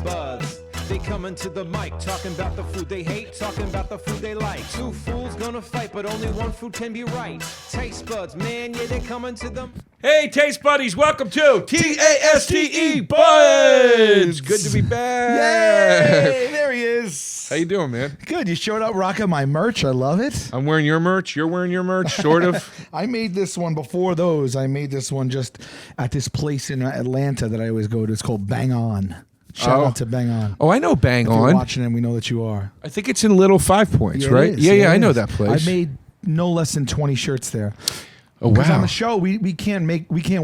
buds. They coming to the mic, talking about the food they hate, talking about the food they like. Two fools gonna fight, but only one food can be right. Taste buds, man, yeah, they coming to them. Hey, Taste Buddies, welcome to TASTE Buds. Good to be back. Yay! There he is. How you doing, man? Good. You showed up rocking my merch. I love it. I'm wearing your merch. You're wearing your merch, sort of. I made this one before those. I made this one just at this place in Atlanta that I always go to. It's called Bang On. Shout out to Bang On. Oh, I know Bang if On. You're watching and we know that you are. I think it's in Little 5 Points, Yeah, right? it is. Yeah, I it know is. that place. I made no less than 20 shirts there. Oh, Because wow. on the show we can't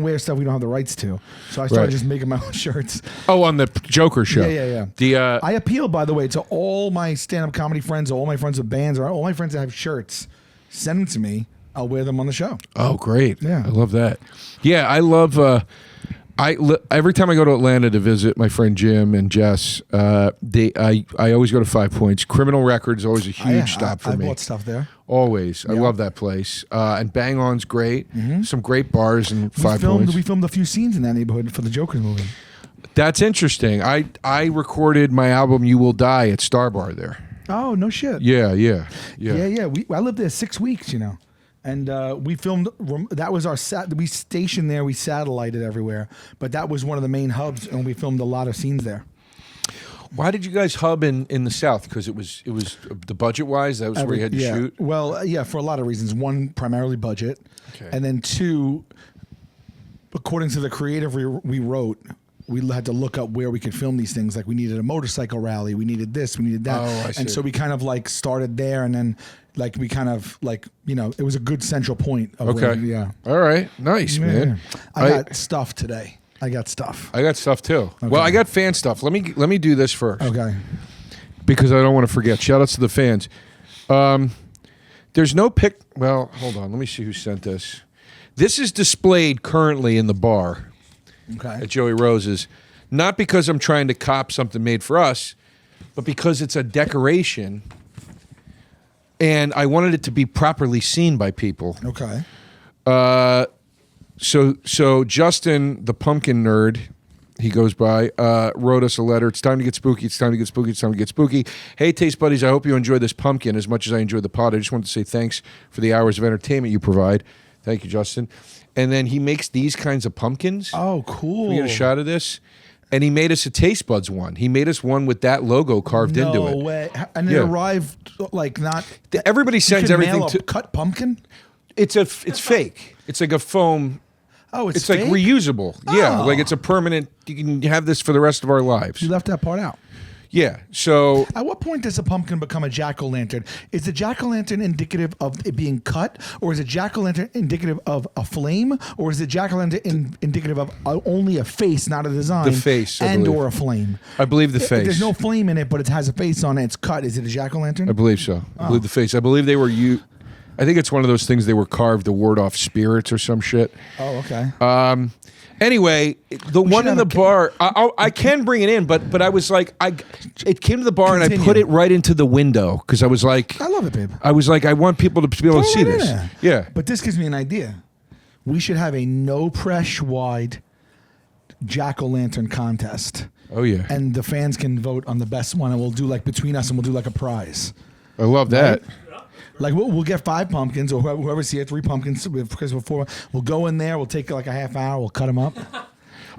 wear stuff we don't have the rights to. So I started just making my own shirts. Oh, on the Joker show. Yeah. I appeal, by the way, to all my stand-up comedy friends, all my friends with bands, or all my friends that have shirts. Send them to me. I'll wear them on the show. Oh, great. Yeah. I love that. Yeah, I love... every time I go to Atlanta to visit my friend Jim and Jess, I always go to 5 Points. Criminal Records is always a huge stop for me. I bought stuff there. Always. I love that place. And Bang On's great. Some great bars in 5 Points. We filmed a few scenes in that neighborhood for the Joker movie. That's interesting. I recorded my album You Will Die at Star Bar there. Oh, no shit. Yeah. I lived there 6 weeks, you know. And we filmed, that was we stationed there, we satellited everywhere. But that was one of the main hubs, and we filmed a lot of scenes there. Why did you guys hub in the South? Because it was the budget-wise, that was where you had to shoot? Well, yeah, for a lot of reasons. One, primarily budget. Okay. And then two, according to the creative we wrote, we had to look up where we could film these things. Like we needed a motorcycle rally, we needed this, we needed that. Oh, I see. And so we kind of like started there, and then like we kind of like, you know, it was a good central point. Of Okay. All right. Nice, man. I got stuff today. I got stuff too. Okay. Well, I got fan stuff. Let me do this first. Okay. Because I don't want to forget. Shout outs to the fans. There's no pic. Well, hold on. Let me see who sent this. This is displayed currently in the bar at Joey Rose's. Not because I'm trying to cop something made for us, but because it's a decoration. And I wanted it to be properly seen by people. Okay. So Justin, the pumpkin nerd, he goes by, wrote us a letter. It's time to get spooky. It's time to get spooky. It's time to get spooky. Hey, Taste Buddies, I hope you enjoy this pumpkin as much as I enjoy the pod. I just wanted to say thanks for the hours of entertainment you provide. Thank you, Justin. And then he makes these kinds of pumpkins. Oh, cool. Can we get a shot of this? And he made us a Taste Buds one. He made us one with that logo carved into it. No way. And it arrived like not... Everybody sends everything to... cut pumpkin? It's fake. It's like a foam... Oh, it's fake? like reusable. Oh. Yeah, like it's a permanent. You can have this for the rest of our lives. You left that part out. Yeah. So at what point does a pumpkin become a jack-o'-lantern? Is the jack-o'-lantern indicative of it being cut, or is it jack-o'-lantern indicative of a flame, or is it jack-o'-lantern indicative of only a face, not a design? The face, I believe. or a flame. I believe the If face. there's no flame in it, but it has a face on it. It's cut. Is it a jack-o'-lantern? I believe so. I believe the face. I believe they were I think it's one of those things they were carved to ward off spirits or some shit. Oh, okay. Anyway, the one in the bar, I can bring it in, but I was like, it came to the bar and I put it right into the window because I was like, I love it, babe. I was like, I want people to be able to see this. Yeah. But this gives me an idea. We should have a no press wide jack-o'-lantern contest. Oh yeah. And the fans can vote on the best one, and we'll do like between us, and we'll do like a prize. I love that. Right? Like we'll get 5 pumpkins, or whoever's here, 3 pumpkins because we're 4. We'll go in there. We'll take like a half hour. We'll cut them up.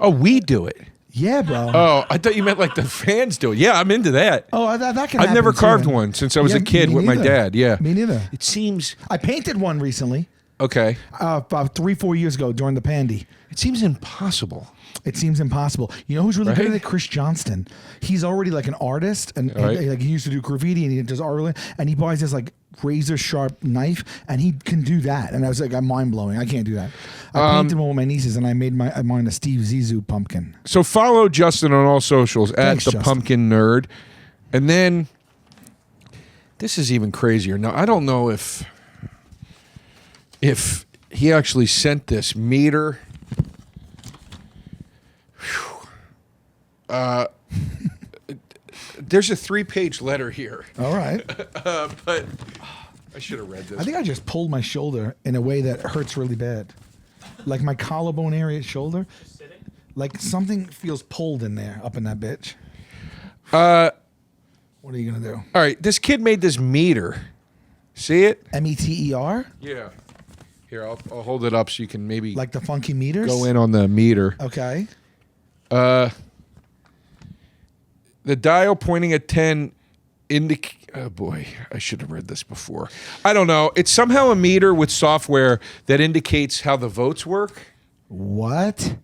Oh, we do it. Yeah, bro. Oh, I thought you meant like the fans do it. Yeah, I'm into that. Oh, that can. I've never happen, carved too. one since I was a kid with my neither. dad. Yeah, Me neither. It seems I painted one recently. okay. About 3-4 years ago during the pandy. It seems impossible. It seems impossible. You know who's really good Right? at it? Chris Johnston. He's already like an artist, and Right. like he used to do graffiti, and he does art, and he buys this like razor sharp knife, and he can do that. And I was like, I'm mind blowing. I can't do that. I painted one with my nieces, and I made mine a Steve Zissou pumpkin. So follow Justin on all socials Thanks, at the Justin. Pumpkin Nerd, and then this is even crazier. Now I don't know if he actually sent this meter. There's a 3-page letter here. All right. But I should have read this. I think I just pulled my shoulder in a way that hurts really bad. Like my collarbone area shoulder. Like something feels pulled in there, up in that bitch. What are you gonna do? All right, this kid made this meter. See it? METER? Yeah. Here, I'll hold it up so you can maybe Like the funky meters? go in on the meter. Okay. The dial pointing at 10 oh boy, I should have read this before. I don't know. It's somehow a meter with software that indicates how the votes work. What?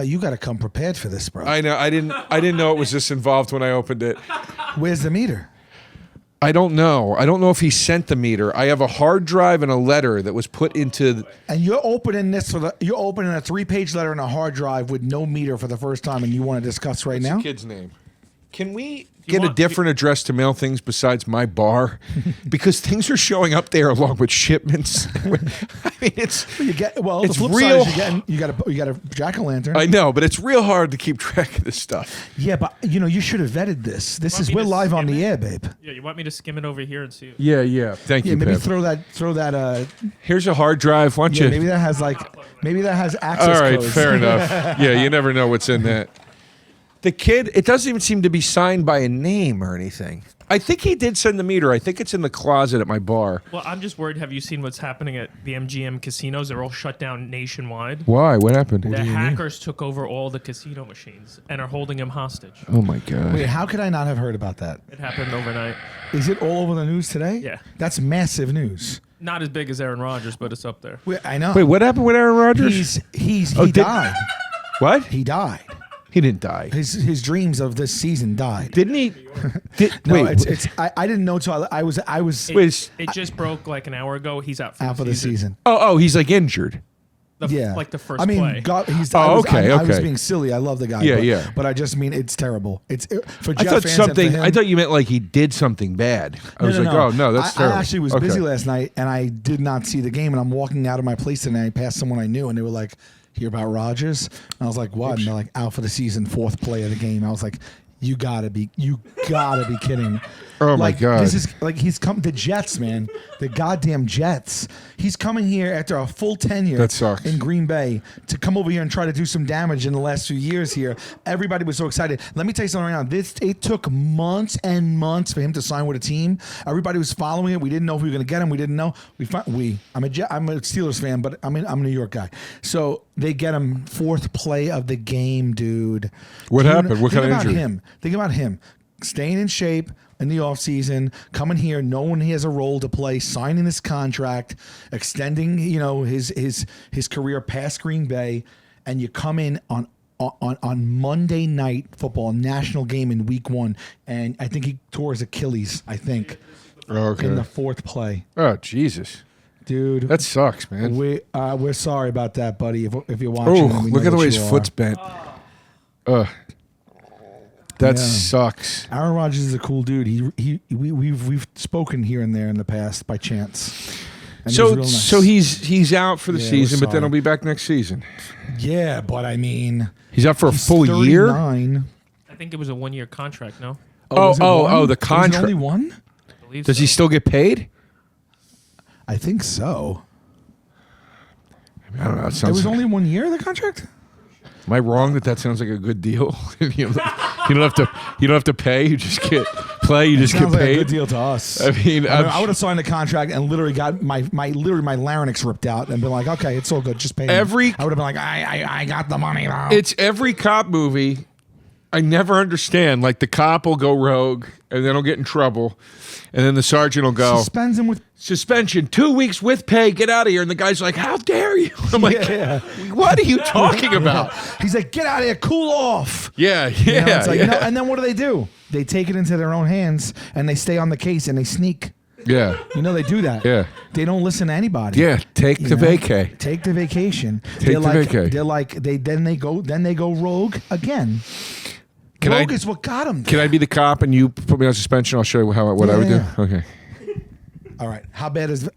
You got to come prepared for this, bro. I know. I didn't know it was this involved when I opened it. Where's the meter? I don't know. I don't know if he sent the meter. I have a hard drive and a letter that was put into. And you're opening this you're opening a 3-page letter in a hard drive with no meter for the first time, and you want to discuss right now? The kid's name. Can we get a different address to mail things besides my bar? Because things are showing up there along with shipments. I mean, it's the flip real. side is you got a jack-o'-lantern. I know, but it's real hard to keep track of this stuff. Yeah, but you should have vetted this. We're live on the air, babe. Yeah, you want me to skim it over here and see? Yeah. Thank you. Maybe Pep. throw that. Here's a hard drive. Why don't you? Maybe that has access. All right, codes. fair enough. Yeah, you never know what's in that. The kid, it doesn't even seem to be signed by a name or anything. I think he did send the meter. I think it's in the closet at my bar. Well, I'm just worried. Have you seen what's happening at the MGM casinos? They're all shut down nationwide. Why? What happened? The hackers took over all the casino machines and are holding him hostage. Oh my God. Wait, how could I not have heard about that? It happened overnight. Is it all over the news today? Yeah. That's massive news. Not as big as Aaron Rodgers, but it's up there. I know. Wait, what happened with Aaron Rodgers? He died. What? He died. He didn't die. His dreams of this season died. Didn't he? No, wait, I didn't know till I was. It just broke like an hour ago. He's out for the season. Oh, he's like injured. Like the first I mean, play. I was being silly. I love the guy. Yeah. But I just mean it's terrible. For Jeff I thought fans something. and for him, I thought you meant like he did something bad. I was like, oh no, that's terrible. I actually was busy last night and I did not see the game. And I'm walking out of my place and I passed someone I knew and they were like, "Hear about Rodgers?" And I was like, "What?" And they're like, "Out for the season, 4th play of the game." I was like, You gotta be kidding me. Oh my God. This is like he's come the Jets, man. The goddamn Jets. He's coming here after a full tenure That sucks. in Green Bay to come over here and try to do some damage in the last few years here. Everybody was so excited. Let me tell you something right now. It took months and months for him to sign with a team. Everybody was following it. We didn't know if we were going to get him. We didn't know. I'm a Steelers fan, but I'm a New York guy. So they get him 4th play of the game, dude. What happened? What kind of injury? Think about him staying in shape in the offseason, coming here, knowing he has a role to play, signing this contract, extending, his career past Green Bay, and you come in on Monday Night Football, national game in week 1, and I think he tore his Achilles, in the 4th play. Oh, Jesus. Dude. That sucks, man. We're sorry about that, buddy, if you're watching. Oh, look at the way his foot's bent. That sucks. Aaron Rodgers is a cool dude. We've spoken here and there in the past by chance. And So he's out for the season, but then he'll be back next season. Yeah, but I mean, he's out for a full 39. year. I think it was a 1-year contract. No. The contract. Was it only one? I believe Does so. he still get paid? I think so. I don't know. It It was only 1 year, the contract. Am I wrong that sounds like a good deal? you don't have to pay. You just get play. You just get Sounds like paid. a good deal to us. I mean, I would have signed the contract and literally got my larynx ripped out and been like, okay, it's all good, just pay me. I would have been like, I got the money now. It's every cop movie. I never understand. Like the cop will go rogue and then he'll get in trouble, and then the sergeant will go Suspends him with suspension, 2 weeks with pay. Get out of here. And the guy's like, "How dare you?" I'm like, "What are you talking about?" He's like, get out of here, cool off. Yeah. It's like, and then what do? They take it into their own hands and they stay on the case and they sneak. Yeah. They do that. Yeah. They don't listen to anybody. Yeah. Take the vacay. Take the vacation. Take the vacay. They're like they go rogue again. Rogue is what got them. Can I be the cop and you put me on suspension? I'll show you what I would do. Okay. All right. How bad is?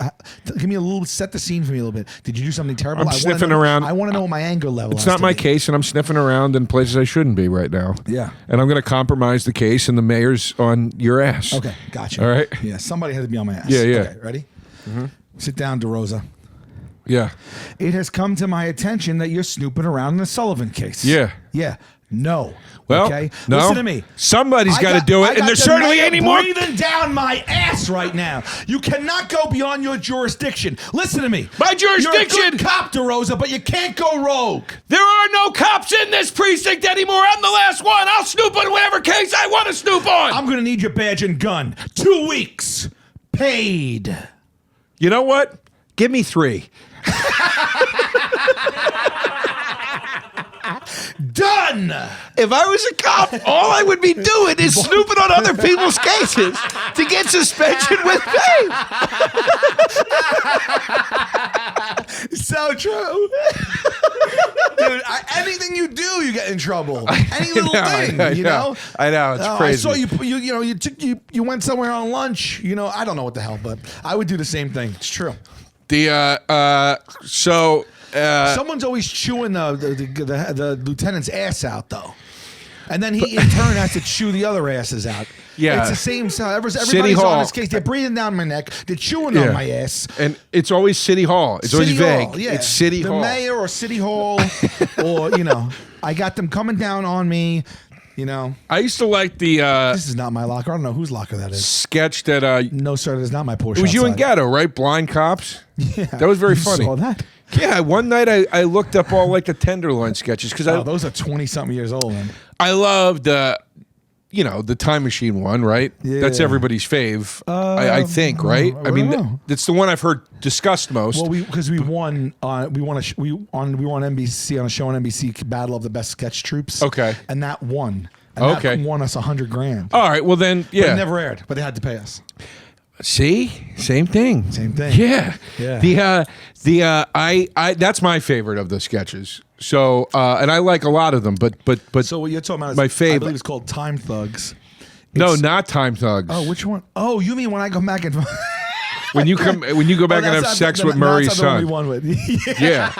Give me a little. Set the scene for me a little bit. Did you do something terrible? I'm sniffing around. I want to know what my anger level. It's not my case, and I'm sniffing around in places I shouldn't be right now. Yeah. And I'm going to compromise the case, and the mayor's on your ass. Okay, gotcha. All right. Yeah, somebody had to be on my ass. Yeah. Okay, ready? Mm-hmm. Sit down, DeRosa. Yeah. It has come to my attention that you're snooping around in the Sullivan case. Yeah. Yeah. No. Well, okay? no. Listen to me. Somebody's got to do I it, and got there's the certainly mayor any more. breathing down my ass right now. You cannot go beyond your jurisdiction. Listen to me. My jurisdiction. You're a good cop, DeRosa, but you can't go rogue. There are no cops in this precinct anymore. I'm the last one. I'll snoop on whatever case I want to snoop on. I'm going to need your badge and gun. 2 weeks. Paid. You know what? Give me 3. Done. If I was a cop, all I would be doing is snooping on other people's cases to get suspension with pay. So true. Dude, anything you do, you get in trouble. Any little thing, you know? I know, it's crazy. I saw you went somewhere on lunch. You know, I don't know what the hell, but I would do the same thing. It's true. Someone's Someone's always chewing the lieutenant's ass out, though. And then he, in turn, has to chew the other asses out. Yeah. It's the same sound. Everybody's City Hall. on this case. They're breathing down my neck. They're chewing on my ass. And it's always City Hall. It's always City vague. Hall, yeah. It's City the Hall. mayor or City Hall, or I got them coming down on me. I used to like the This is not my locker. I don't know whose locker that is. sketch that No, sir, that is not my Porsche. it was you and outside. Gatto, right? Blind cops. Yeah, That was very you funny. Saw that? Yeah, one night I looked up all like the Tenderloin sketches because Those are 20-something years old, man. I loved the Time Machine one, right? Yeah. That's everybody's fave. I think, right? I mean, don't know. it's the one I've heard discussed most. Well, because we won on NBC on a show on NBC, Battle of the Best Sketch Troops. Okay. And that won. And Okay. that won us $100,000. All right, well then, But yeah. it never aired, but they had to pay us. See, same thing. Same thing. Yeah. Yeah. I that's my favorite of the sketches. So, and I like a lot of them, but So what you're talking about is, My I favorite. believe it's called Time Thugs. no, It's- not Time Thugs. Oh, which one? Oh, you mean when I come back and when you go back and have sex with Murray's that's not the son. one we won with. Yeah.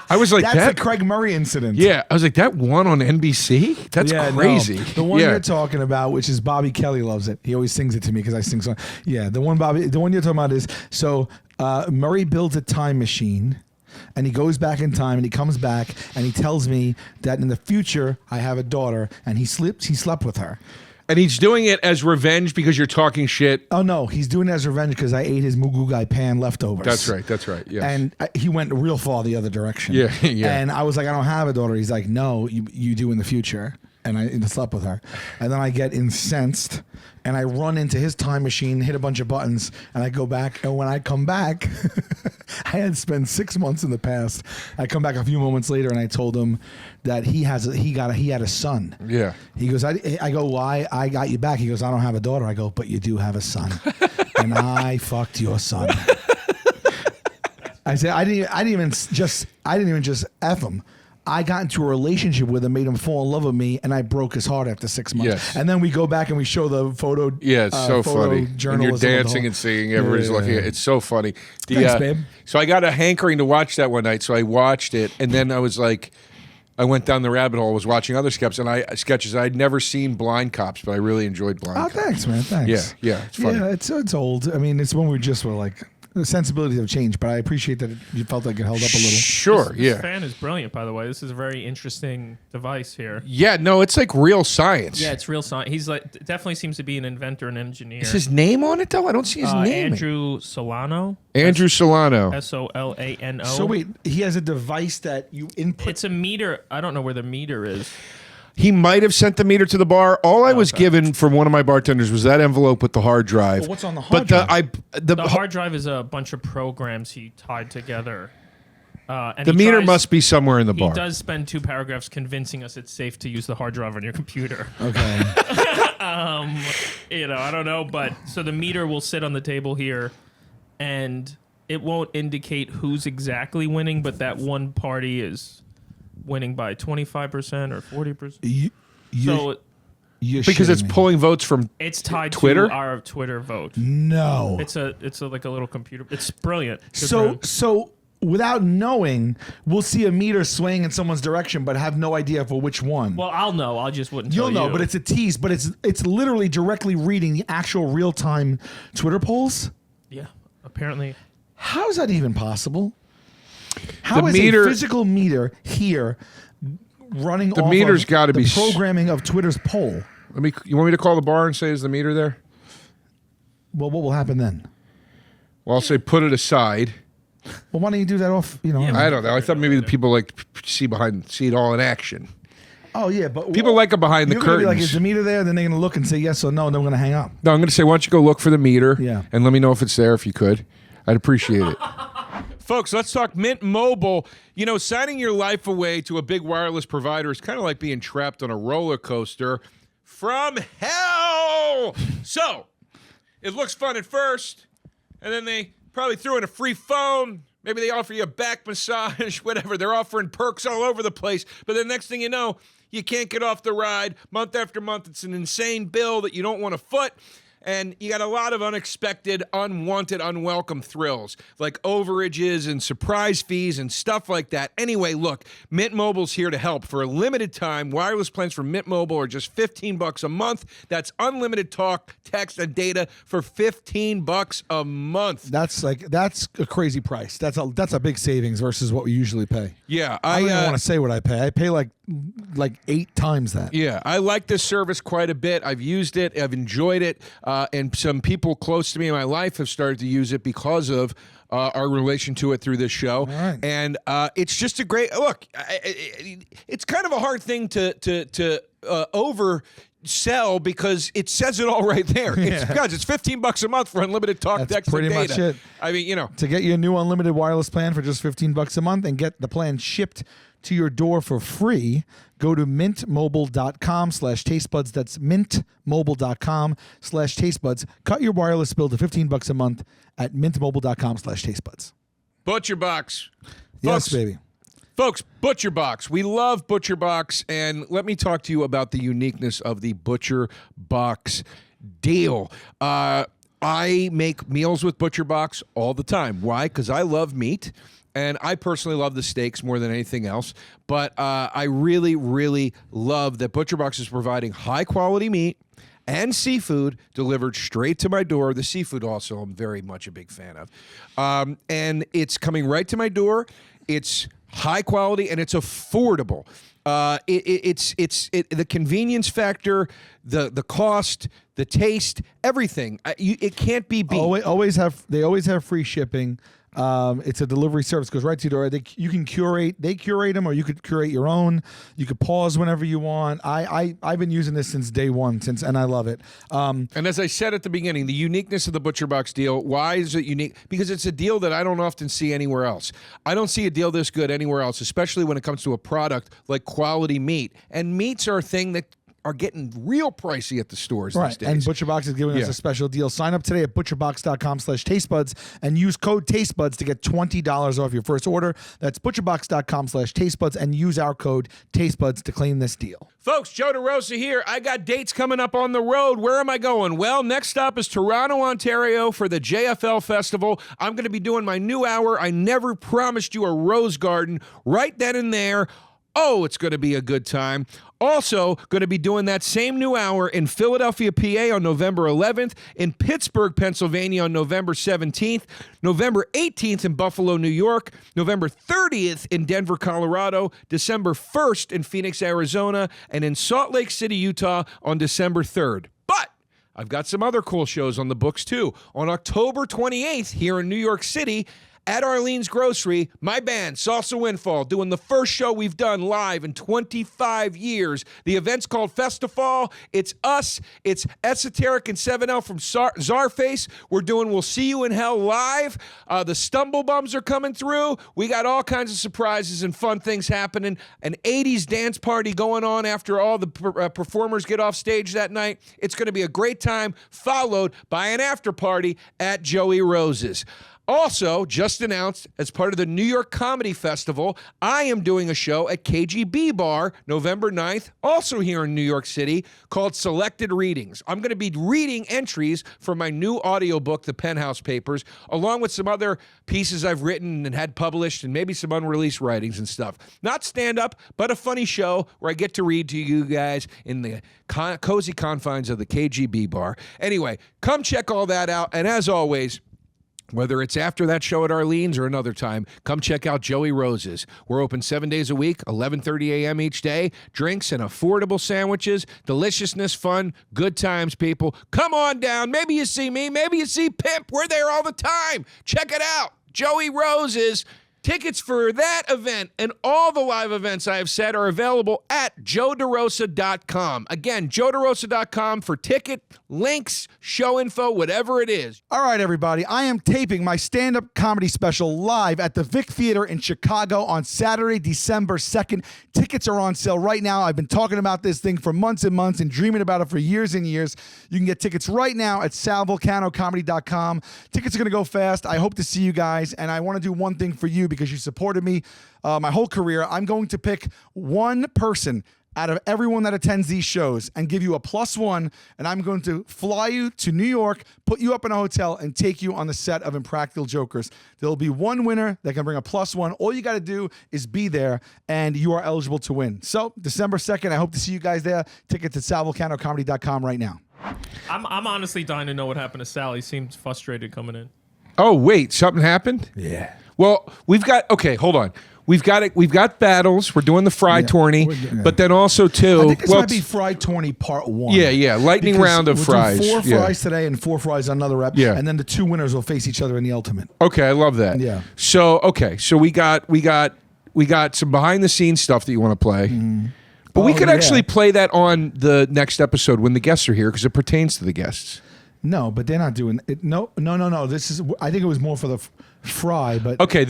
I was like That's that. the Craig Murray incident. Yeah, I was like that one on NBC. That's Yeah, crazy. No. The one yeah. you're talking about, which is Bobby Kelly loves it. He always sings it to me because I sing song. Yeah, the one you're talking about is Murray builds a time machine, and he goes back in time, and he comes back, and he tells me that in the future I have a daughter, and he slept with her. And he's doing it as revenge because you're talking shit. Oh no, he's doing it as revenge because I ate his Mugu Gai Pan leftovers. That's right. Yes. And he went real far the other direction. Yeah, yeah. And I was like, I don't have a daughter. He's like, no, you do in the future. And I slept with her. And then I get incensed, and I run into his time machine, hit a bunch of buttons, and I go back. And when I come back, I had spent 6 months in the past. I come back a few moments later, and I told him that he had a son. Yeah. He goes, I go, why? I got you back. He goes, I don't have a daughter. I go, but you do have a son, and I fucked your son. I said, I didn't even just F him. I got into a relationship with him, made him fall in love with me, and I broke his heart after 6 months. Yes. And then we go back and we show the photo. Yeah, it's so funny. And you're journalism of the dancing whole- and singing. Everybody's Yeah. looking at it. It's so funny. Thanks, babe. So I got a hankering to watch that one night, so I watched it, and then I was like, I went down the rabbit hole, was watching other sketches. I'd never seen Blind Cops, but I really enjoyed Blind Oh, Cops. thanks, man. Thanks. Yeah, it's funny. Yeah, it's old. I mean, it's when we just were like, the sensibilities have changed, but I appreciate that you felt like it held up a little. Sure, This yeah. fan is brilliant, by the way. This is a very interesting device here. Yeah, no, it's like real science. Yeah, it's real science. He's like definitely seems to be an inventor and engineer. Is his name on it, though? I don't see his name. Andrew Solano. Andrew Solano. Solano. So wait, he has a device that you input. It's a meter. I don't know where the meter is. He might have sent the meter to the bar. All I was given from one of my bartenders was that envelope with the hard drive. Well, what's on the hard drive? The hard drive is a bunch of programs he tied together. And the he meter tries- must be somewhere in the bar. He does spend 2 paragraphs convincing us it's safe to use the hard drive on your computer. Okay. I don't know, but so the meter will sit on the table here, and it won't indicate who's exactly winning, but that one party is winning by 25% or 40%. You're because shitting it's me. pulling votes from It's tied Twitter? to our Twitter vote. No. It's like a little computer. It's brilliant. Good So man. so without knowing, we'll see a meter swaying in someone's direction, but have no idea for which one. Well, I'll know. I just wouldn't. You'll tell know, you. but it's a tease. But it's literally directly reading the actual real time Twitter polls. yeah. Apparently, How is that even possible? How The is meter- a physical meter here running The off meter's of gotta the be programming of Twitter's poll. You want me to call the bar and say, is the meter there? Well, what will happen then? Well, I'll say put it aside. Well, why don't you do that off? You know, Yeah, I don't know. I thought maybe the people like see it all in action. oh yeah, but People like it behind the you're gonna be curtains. like, is the meter there? Then they're gonna look and say yes or no, and then we're gonna hang up. No, I'm going to say, why don't you go look for the meter Yeah. and let me know if it's there if you could. I'd appreciate it. Folks, let's talk Mint Mobile. You know, signing your life away to a big wireless provider is kind of like being trapped on a roller coaster from hell. So, it looks fun at first, and then they probably threw in a free phone. Maybe they offer you a back massage, whatever. They're offering perks all over the place. But the next thing you know, you can't get off the ride. Month after month, it's an insane bill that you don't want to foot. And you got a lot of unexpected, unwanted, unwelcome thrills, like overages and surprise fees and stuff like that. Anyway, look, Mint Mobile's here to help. For a limited time, wireless plans from Mint Mobile are just $15 a month. That's unlimited talk, text, and data for $15 a month. That's a crazy price. That's a big savings versus what we usually pay. Yeah, I don't even want to say what I pay. I pay like 8 times that. Yeah, I like this service quite a bit. I've used it. I've enjoyed it. And some people close to me in my life have started to use it because of our relation to it through this show. Right. And it's just a great look. It's kind of a hard thing to oversell because it says it all right there. It's guys, it's $15 a month for unlimited talk, That's text, pretty and data. much it. I mean, you know. To get your new unlimited wireless plan for just $15 a month and get the plan shipped to your door for free, go to mintmobile.com/tastebuds. That's mintmobile.com/tastebuds. Cut your wireless bill to $15 a month at mintmobile.com/tastebuds. ButcherBox. Yes, baby. Folks, ButcherBox. We love ButcherBox, and let me talk to you about the uniqueness of the ButcherBox deal. I make meals with ButcherBox all the time. Why? Because I love meat, and I personally love the steaks more than anything else. But I really, really love that ButcherBox is providing high-quality meat and seafood delivered straight to my door. The seafood also I'm very much a big fan of. And it's coming right to my door. It's high quality and it's affordable. It's the convenience factor, the cost, the taste, everything. It can't be beat. They always have free shipping. It's a delivery service, goes right to your door. They curate them, or you could curate your own. You could pause whenever you want. I've been using this since day one, and I love it. And as I said at the beginning, the uniqueness of the ButcherBox deal. Why is it unique? Because it's a deal that I don't often see anywhere else. I don't see a deal this good anywhere else, especially when it comes to a product like quality meat. And meats are a thing that are getting real pricey at the stores these days. And ButcherBox is giving us a special deal. Sign up today at butcherbox.com/tastebuds and use code tastebuds to get $20 off your first order. That's butcherbox.com/tastebuds and use our code tastebuds to claim this deal. Folks, Joe DeRosa here. I got dates coming up on the road. Where am I going? Well, next stop is Toronto, Ontario for the JFL Festival. I'm going to be doing my new hour. I never promised you a rose garden right then and there. Oh, it's going to be a good time. Also, going to be doing that same new hour in Philadelphia, PA on November 11th, in Pittsburgh, Pennsylvania on November 17th, November 18th in Buffalo, New York, November 30th in Denver, Colorado, December 1st in Phoenix, Arizona, and in Salt Lake City, Utah on December 3rd. But I've got some other cool shows on the books, too. On October 28th here in New York City, at Arlene's Grocery, my band, Salsa Windfall, doing the first show we've done live in 25 years. The event's called Festifall. It's us. It's Esoteric and 7L from Czarface. We're doing We'll See You in Hell live. The Stumble Bums are coming through. We got all kinds of surprises and fun things happening. An 80s dance party going on after all the performers get off stage that night. It's going to be a great time, followed by an after party at Joey Rose's. Also, just announced, as part of the New York Comedy Festival, I am doing a show at KGB Bar November 9th, also here in New York City, called Selected Readings. I'm going to be reading entries from my new audiobook, The Penthouse Papers, along with some other pieces I've written and had published, and maybe some unreleased writings and stuff. Not stand-up, but a funny show where I get to read to you guys in the cozy confines of the KGB Bar. Anyway, come check all that out, and as always, Whether it's after that show at Arlene's or another time, come check out Joey Rose's. We're open 7 days a week, 11:30 a.m. each day. Drinks and affordable sandwiches, deliciousness, fun, good times, people. Come on down. Maybe you see me. Maybe you see Pimp. We're there all the time. Check it out. Joey Rose's. Tickets for that event and all the live events I have said are available at joederosa.com. Again, joederosa.com for ticket, links, show info, whatever it is. All right, everybody. I am taping my stand-up comedy special live at the Vic Theater in Chicago on Saturday, December 2nd. Tickets are on sale right now. I've been talking about this thing for months and months and dreaming about it for years and years. You can get tickets right now at salvulcanocomedy.com. Tickets are going to go fast. I hope to see you guys, and I want to do one thing for you because you supported me my whole career. I'm going to pick one person out of everyone that attends these shows and give you a +1, and I'm going to fly you to New York, put you up in a hotel, and take you on the set of Impractical Jokers. There'll be one winner that can bring a +1. All you got to do is be there, and you are eligible to win. So, December 2nd, I hope to see you guys there. Tickets at salvulcanocomedy.com right now. I'm honestly dying to know what happened to Sal. He seems frustrated coming in. Oh, wait, something happened? Yeah. Well, okay, hold on. We've got battles. We're doing the fry tourney, but then also too. I think this might be Fry Tourney Part 1. Yeah, lightning round of we'll fries. Do 4 fries today and 4 fries on another rep. Yeah. And then the 2 winners will face each other in the ultimate. Okay, I love that. Yeah. So we got some behind the scenes stuff that you want to play. But we could actually play that on the next episode when the guests are here because it pertains to the guests. No, but they're not doing it. No. This is. I think it was more for the fry, but okay.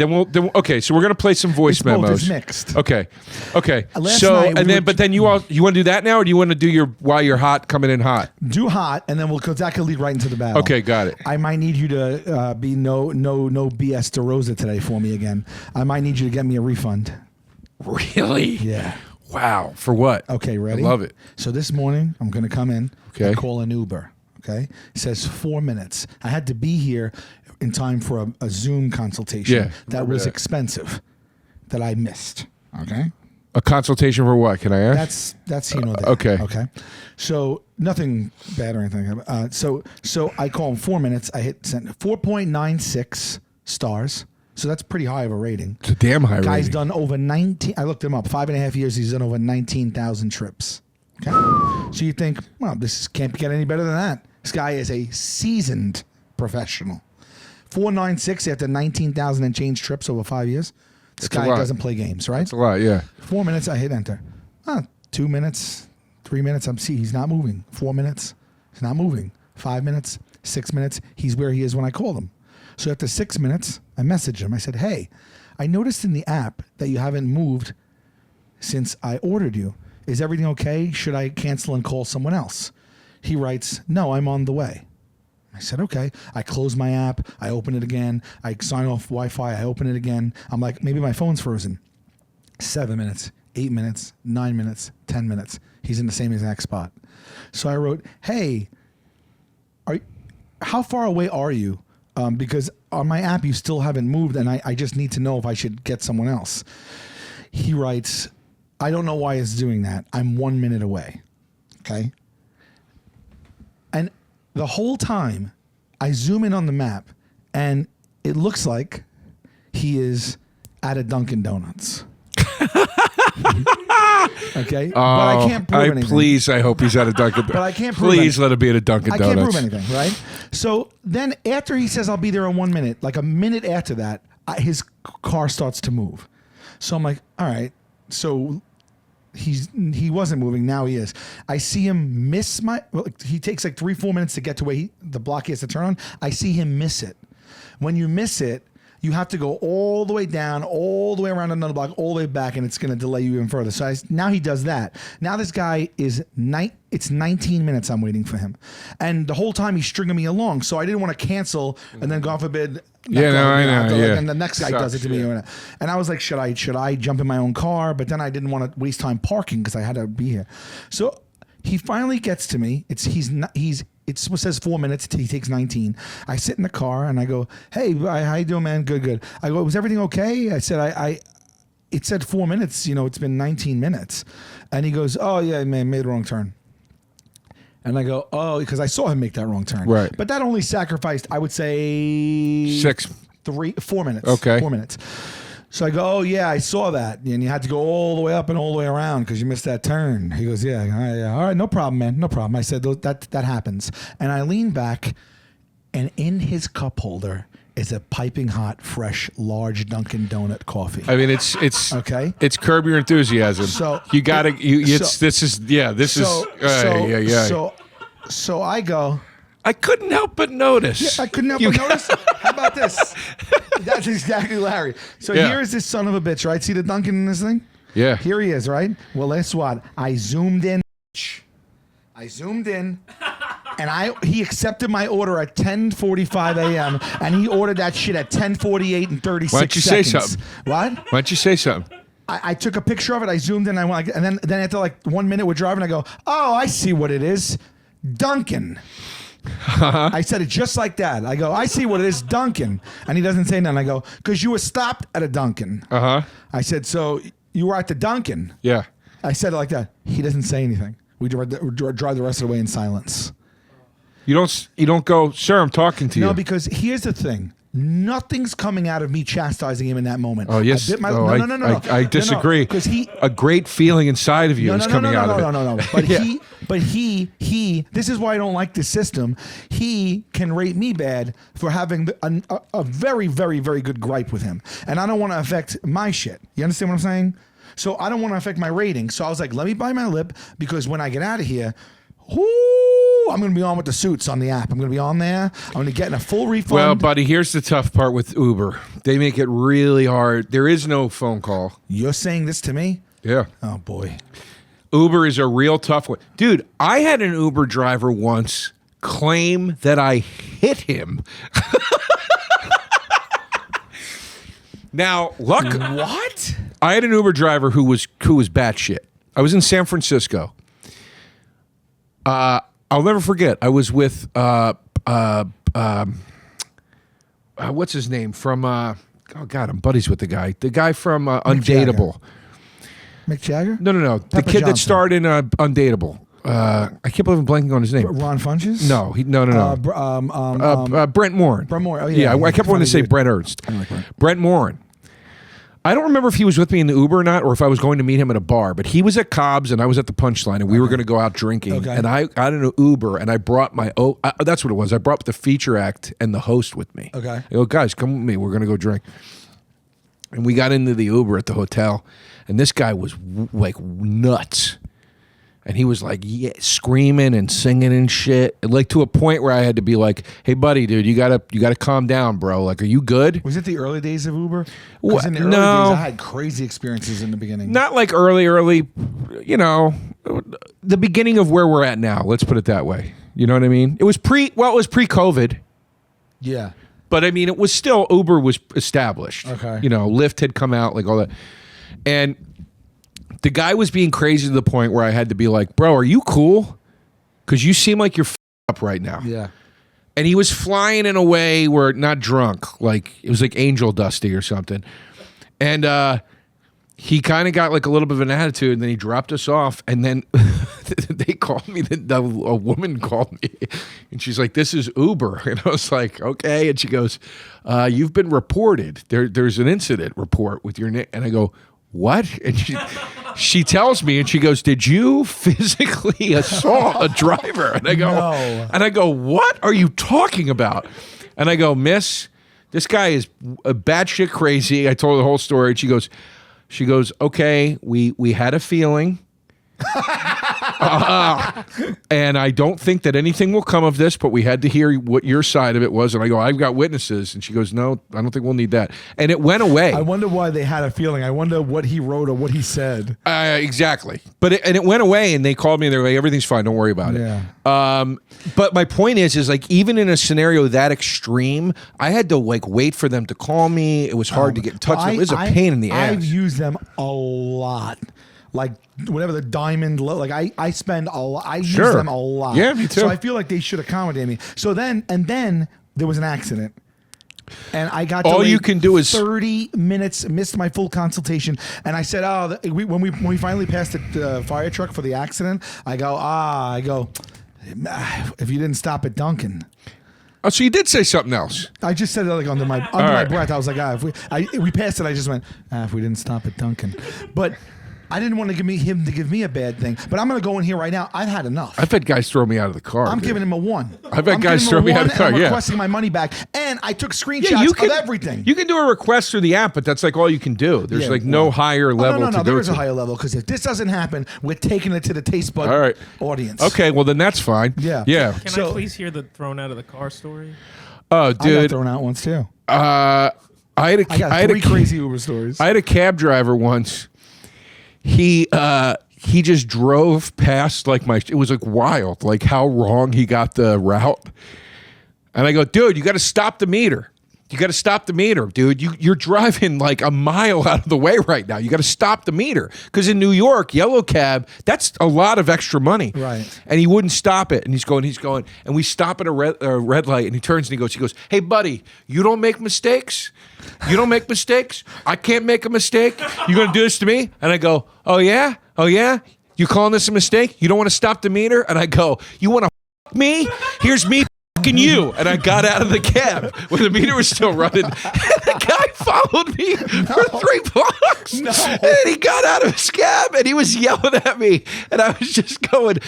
So we're gonna play some voice memos. It's mixed. Okay. Last So night then you want to do that now, or do you want to do your while you're hot coming in hot? Do hot, and then that could lead right into the battle. Okay, got it. I might need you to be no BS DeRosa today for me again. I might need you to get me a refund. Really? Yeah. Wow. For what? Okay, ready? I love it. So this morning I'm gonna come in. Okay. And call an Uber. Okay, it says 4 minutes. I had to be here in time for a Zoom consultation. Yeah, that was expensive. That I missed. Okay, A consultation for what? Can I ask? That's okay. Okay, so nothing bad or anything. So I call him 4 minutes. I hit send 4.96 stars. So that's pretty high of a rating. It's a damn high rating. Guy's done over 19. I looked him up. 5.5 years. He's done over 19,000 trips. Okay, so you think, well, this can't get any better than that. This guy is a seasoned professional. 496 after 19,000 and change trips over 5 years. This guy doesn't play games, right? That's a lot, yeah. 4 minutes, I hit enter. 2 minutes, 3 minutes, he's not moving. 4 minutes, he's not moving. 5 minutes, 6 minutes, he's where he is when I called him. So after 6 minutes, I messaged him. I said, hey, I noticed in the app that you haven't moved since I ordered you. Is everything okay? Should I cancel and call someone else? He writes, no, I'm on the way. I said, okay. I close my app. I open it again. I sign off Wi-Fi. I open it again. I'm like, maybe my phone's frozen. 7 minutes, 8 minutes, 9 minutes, 10 minutes. He's in the same exact spot. So I wrote, hey, how far away are you? Because on my app, you still haven't moved, and I just need to know if I should get someone else. He writes, I don't know why it's doing that. I'm 1 minute away. Okay. And the whole time I zoom in on the map and it looks like he is at a Dunkin' Donuts. Okay. But I can't prove anything. Please, I hope he's at a Dunkin' Donuts. But I can't prove Please let it be at a Dunkin' Donuts. I can't prove anything, right? So then after he says I'll be there in 1 minute, like a minute after that, his car starts to move. So I'm like, all right. So he wasn't moving. Now he is. I see him miss he takes like 3-4 minutes to get to where the block he has to turn on. I see him miss it. When you miss it, you have to go all the way down, all the way around another block, all the way back, and it's going to delay you even further. So now he does that. Now this guy is it's 19 minutes I'm waiting for him. And the whole time he's stringing me along. So I didn't want to cancel and then God forbid. I know. Yeah. And the next guy does it to me. And I was like, should I jump in my own car? But then I didn't want to waste time parking because I had to be here. So he finally gets to me. It says 4 minutes. He takes 19. I sit in the car and I go, hey, how you doing, man? Good. I go, was everything okay? I said, it said 4 minutes. It's been 19 minutes. And he goes, oh, yeah, man, made the wrong turn. And I go, oh, because I saw him make that wrong turn. Right. But that only sacrificed, I would say... 4 minutes. Okay. 4 minutes. So I go, oh, yeah, I saw that. And you had to go all the way up and all the way around because you missed that turn. He goes, yeah. All right, no problem, man. No problem. I said, that happens. And I lean back, and in his cup holder is a piping hot, fresh, large Dunkin' Donut coffee. I mean, it's okay. It's Curb Your Enthusiasm. So you gotta. So I go. I couldn't help but notice. Yeah, I couldn't help but notice. How about this? That's exactly Larry. So here's this son of a bitch, right? See the Dunkin' in this thing? Yeah. Here he is, right? Well, guess what? I zoomed in. And he accepted my order at 10:45 a.m. and he ordered that shit at 10:48 and 36 seconds. Why don't you say something? What? Why don't you say something? I took a picture of it. I zoomed in. And then after like 1 minute we're driving, I go, oh, I see what it is. Dunkin'. I said it just like that. I go, I see what it is, Dunkin'. And he doesn't say nothing. I go, because you were stopped at a Dunkin'. I said, so you were at the Dunkin'. Yeah. I said it like that. He doesn't say anything. We drive the rest of the way in silence. You don't go, sir, I'm talking to you. No, because here's the thing. Nothing's coming out of me chastising him in that moment. Oh, yes. No. I disagree. Because a great feeling inside of you is coming out of it. No. But he, this is why I don't like this system. He can rate me bad for having a very, very, very good gripe with him. And I don't want to affect my shit. You understand what I'm saying? So I don't want to affect my rating. So I was like, let me bite my lip because when I get out of here, I'm going to be on with the suits on the app. I'm going to be on there. I'm going to get a full refund. Well, buddy, here's the tough part with Uber. They make it really hard. There is no phone call. You're saying this to me? Yeah. Oh, boy. Uber is a real tough one. Dude, I had an Uber driver once claim that I hit him. Now, What? I had an Uber driver who was batshit. I was in San Francisco. I'll never forget. I was with what's his name from? Oh God, I'm buddies with the guy from Undateable. Mick Jagger? No. The kid that starred in Undateable. I can't believe I'm blanking on his name. Ron Funches? No. Brent Morin. Brent Morin. Oh yeah. I kept wanting to say Brent Ernst. I like Brent. Brent Morin. I don't remember if he was with me in the Uber or not, or if I was going to meet him at a bar, but he was at Cobb's and I was at the Punchline, and we were going to go out drinking. Okay. And I got in an Uber and I brought that's what it was. I brought the feature act and the host with me. Okay. I go, guys, come with me. We're going to go drink. And we got into the Uber at the hotel, and this guy was like nuts. And he was like screaming and singing and shit, like to a point where I had to be like, "Hey, buddy, dude, you gotta calm down, bro. Like, are you good?" Was it the early days of Uber? Well, in the early days, I had crazy experiences in the beginning. Not like early, you know, the beginning of where we're at now. Let's put it that way. You know what I mean? It was pre-COVID. Yeah. But I mean, it was still, Uber was established. Okay. You know, Lyft had come out, like all that. And the guy was being crazy to the point where I had to be like, bro, are you cool? Because you seem like you're up right now. Yeah. And he was flying in a way where, not drunk, like it was like angel dusty or something. And he kind of got like a little bit of an attitude, and then he dropped us off. And then they called me, a woman called me, and she's like, this is Uber. And I was like, okay. And she goes, you've been reported. There's an incident report with your name. And I go, what? And she tells me, and she goes, did you physically assault a driver? And I go, no. What are you talking about? And I go, miss, this guy is batshit crazy. I told her the whole story. And she goes, okay, we had a feeling. And I don't think that anything will come of this, but we had to hear what your side of it was. And I go, I've got witnesses. And she goes, no, I don't think we'll need that. And it went away. I wonder why they had a feeling. I wonder what he wrote or what he said. Exactly. But it went away, and they called me and they're like, everything's fine. Don't worry about it. But my point is like, even in a scenario that extreme, I had to like wait for them to call me. It was hard to get in touch with them. It was a pain in the ass. I've used them a lot. Like whatever the diamond, I spend a lot. I use them a lot. Yeah, me too. So I feel like they should accommodate me. So then there was an accident, and I got all delayed you can do is 30 minutes. Missed my full consultation, and I said, when we finally passed the fire truck for the accident, I go, If you didn't stop at Dunkin'. Oh, so you did say something else. I just said it like under my breath. I was like, if we passed it, I just went, if we didn't stop at Dunkin'. But I didn't want to him to give me a bad thing. But I'm going to go in here right now. I've had enough. I've had guys throw me out of the car. I'm giving him a 1. I've had guys throw me out of the car. I'm requesting my money back. And I took screenshots of everything. You can do a request through the app, but that's like all you can do. There's no higher level to go to. There is a higher level because if this doesn't happen, we're taking it to the taste bud audience. Okay, well then that's fine. Yeah. Can I please hear the thrown out of the car story? Oh, dude. I got thrown out once too. I had three crazy Uber stories. I had a cab driver once. He just drove past it was like wild, like how wrong he got the route. And I go, dude, you got to stop the meter. You got to stop the meter, dude. You're driving like a mile out of the way right now. You got to stop the meter. Because in New York, yellow cab, that's a lot of extra money. Right. And he wouldn't stop it. And he's going. And we stop at a red light. And he turns and he goes, hey, buddy, you don't make mistakes? You don't make mistakes? I can't make a mistake? You going to do this to me? And I go, oh, yeah? Oh, yeah? You calling this a mistake? You don't want to stop the meter? And I go, you want to f*** me? Here's me fucking you. And I got out of the cab when the meter was still running. And the guy followed me for 3 blocks. No. And he got out of his cab and he was yelling at me. And I was just going,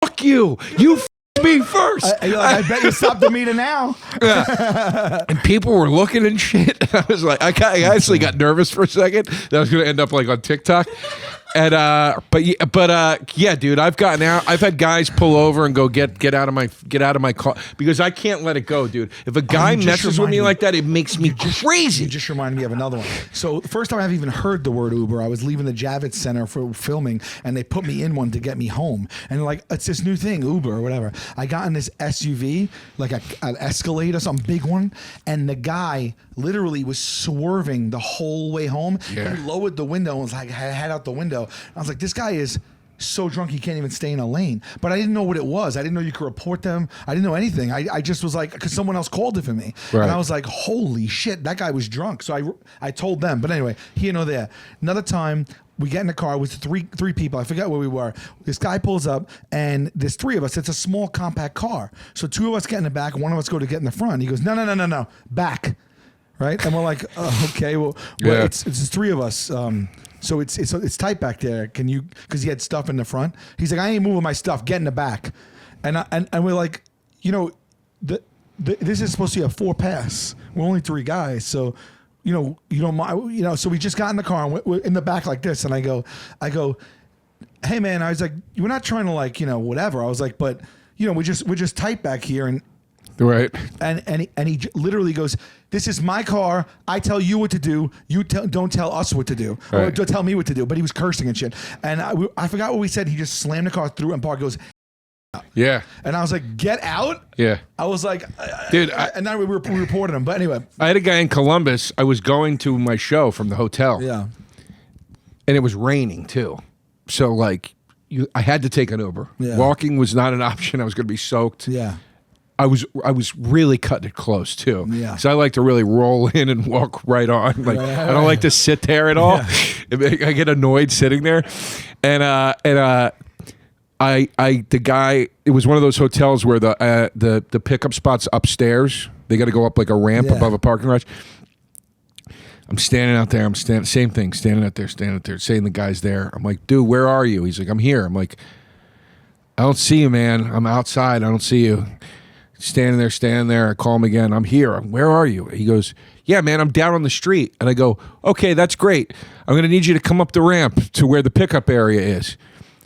fuck you. You f*** me first. I bet you stopped the meter now. And people were looking and shit. And I was like, I actually got nervous for a second that I was going to end up like on TikTok. And yeah, dude, I've gotten out. I've had guys pull over and go get out of my car because I can't let it go, dude. If a guy messes with me like that, it makes me crazy. You just reminded me of another one. So the first time I've even heard the word Uber, I was leaving the Javits Center for filming, and they put me in one to get me home. And they're like, it's this new thing, Uber or whatever. I got in this SUV, like an Escalade or some big one, and the guy literally was swerving the whole way home. Yeah. He lowered the window and was like, head out the window. I was like, this guy is so drunk he can't even stay in a lane. But I didn't know what it was. I didn't know you could report them. I didn't know anything. I just was like, because someone else called it for me. Right. And I was like, holy shit, that guy was drunk. So I told them. But anyway, here nor there. Another time, we get in the car. It was three people. I forget where we were. This guy pulls up, and there's 3 of us. It's a small, compact car. So 2 of us get in the back. 1 of us go to get in the front. He goes, no, back. Right? And we're like, oh, okay, well, it's 3 of us. So it's tight back there. Can you? Because he had stuff in the front. He's like, I ain't moving my stuff. Get in the back. And we're like, this is supposed to be a 4 pass. We're only 3 guys, so you don't mind. So we just got in the car and we're in the back like this. And I go, hey man, I was like, we're not trying to whatever. I was like, but we're just tight back here and. Right. And he literally goes, this is my car. I tell you what to do. You don't tell us what to do. Right. Or don't tell me what to do. But he was cursing and shit. And I forgot what we said. He just slammed the car through and Park goes, yeah. And I was like, get out? Yeah. I was like, dude. And then we reported him. But anyway. I had a guy in Columbus. I was going to my show from the hotel. Yeah. And it was raining too. So I had to take an Uber. Yeah. Walking was not an option. I was going to be soaked. Yeah. I was really cutting it close too. Yeah. So I like to really roll in and walk right on. Like I don't like to sit there at all. Yeah. I get annoyed sitting there. And the guy, it was one of those hotels where the pickup spot's upstairs. They got to go up like a ramp above a parking garage. I'm standing out there. Same thing. Standing out there, saying the guy's there. I'm like, dude, where are you? He's like, I'm here. I'm like, I don't see you, man. I'm outside. I don't see you. Standing there. I call him again. I'm here. Where are you? He goes, yeah, man, I'm down on the street. And I go, okay, that's great. I'm going to need you to come up the ramp to where the pickup area is.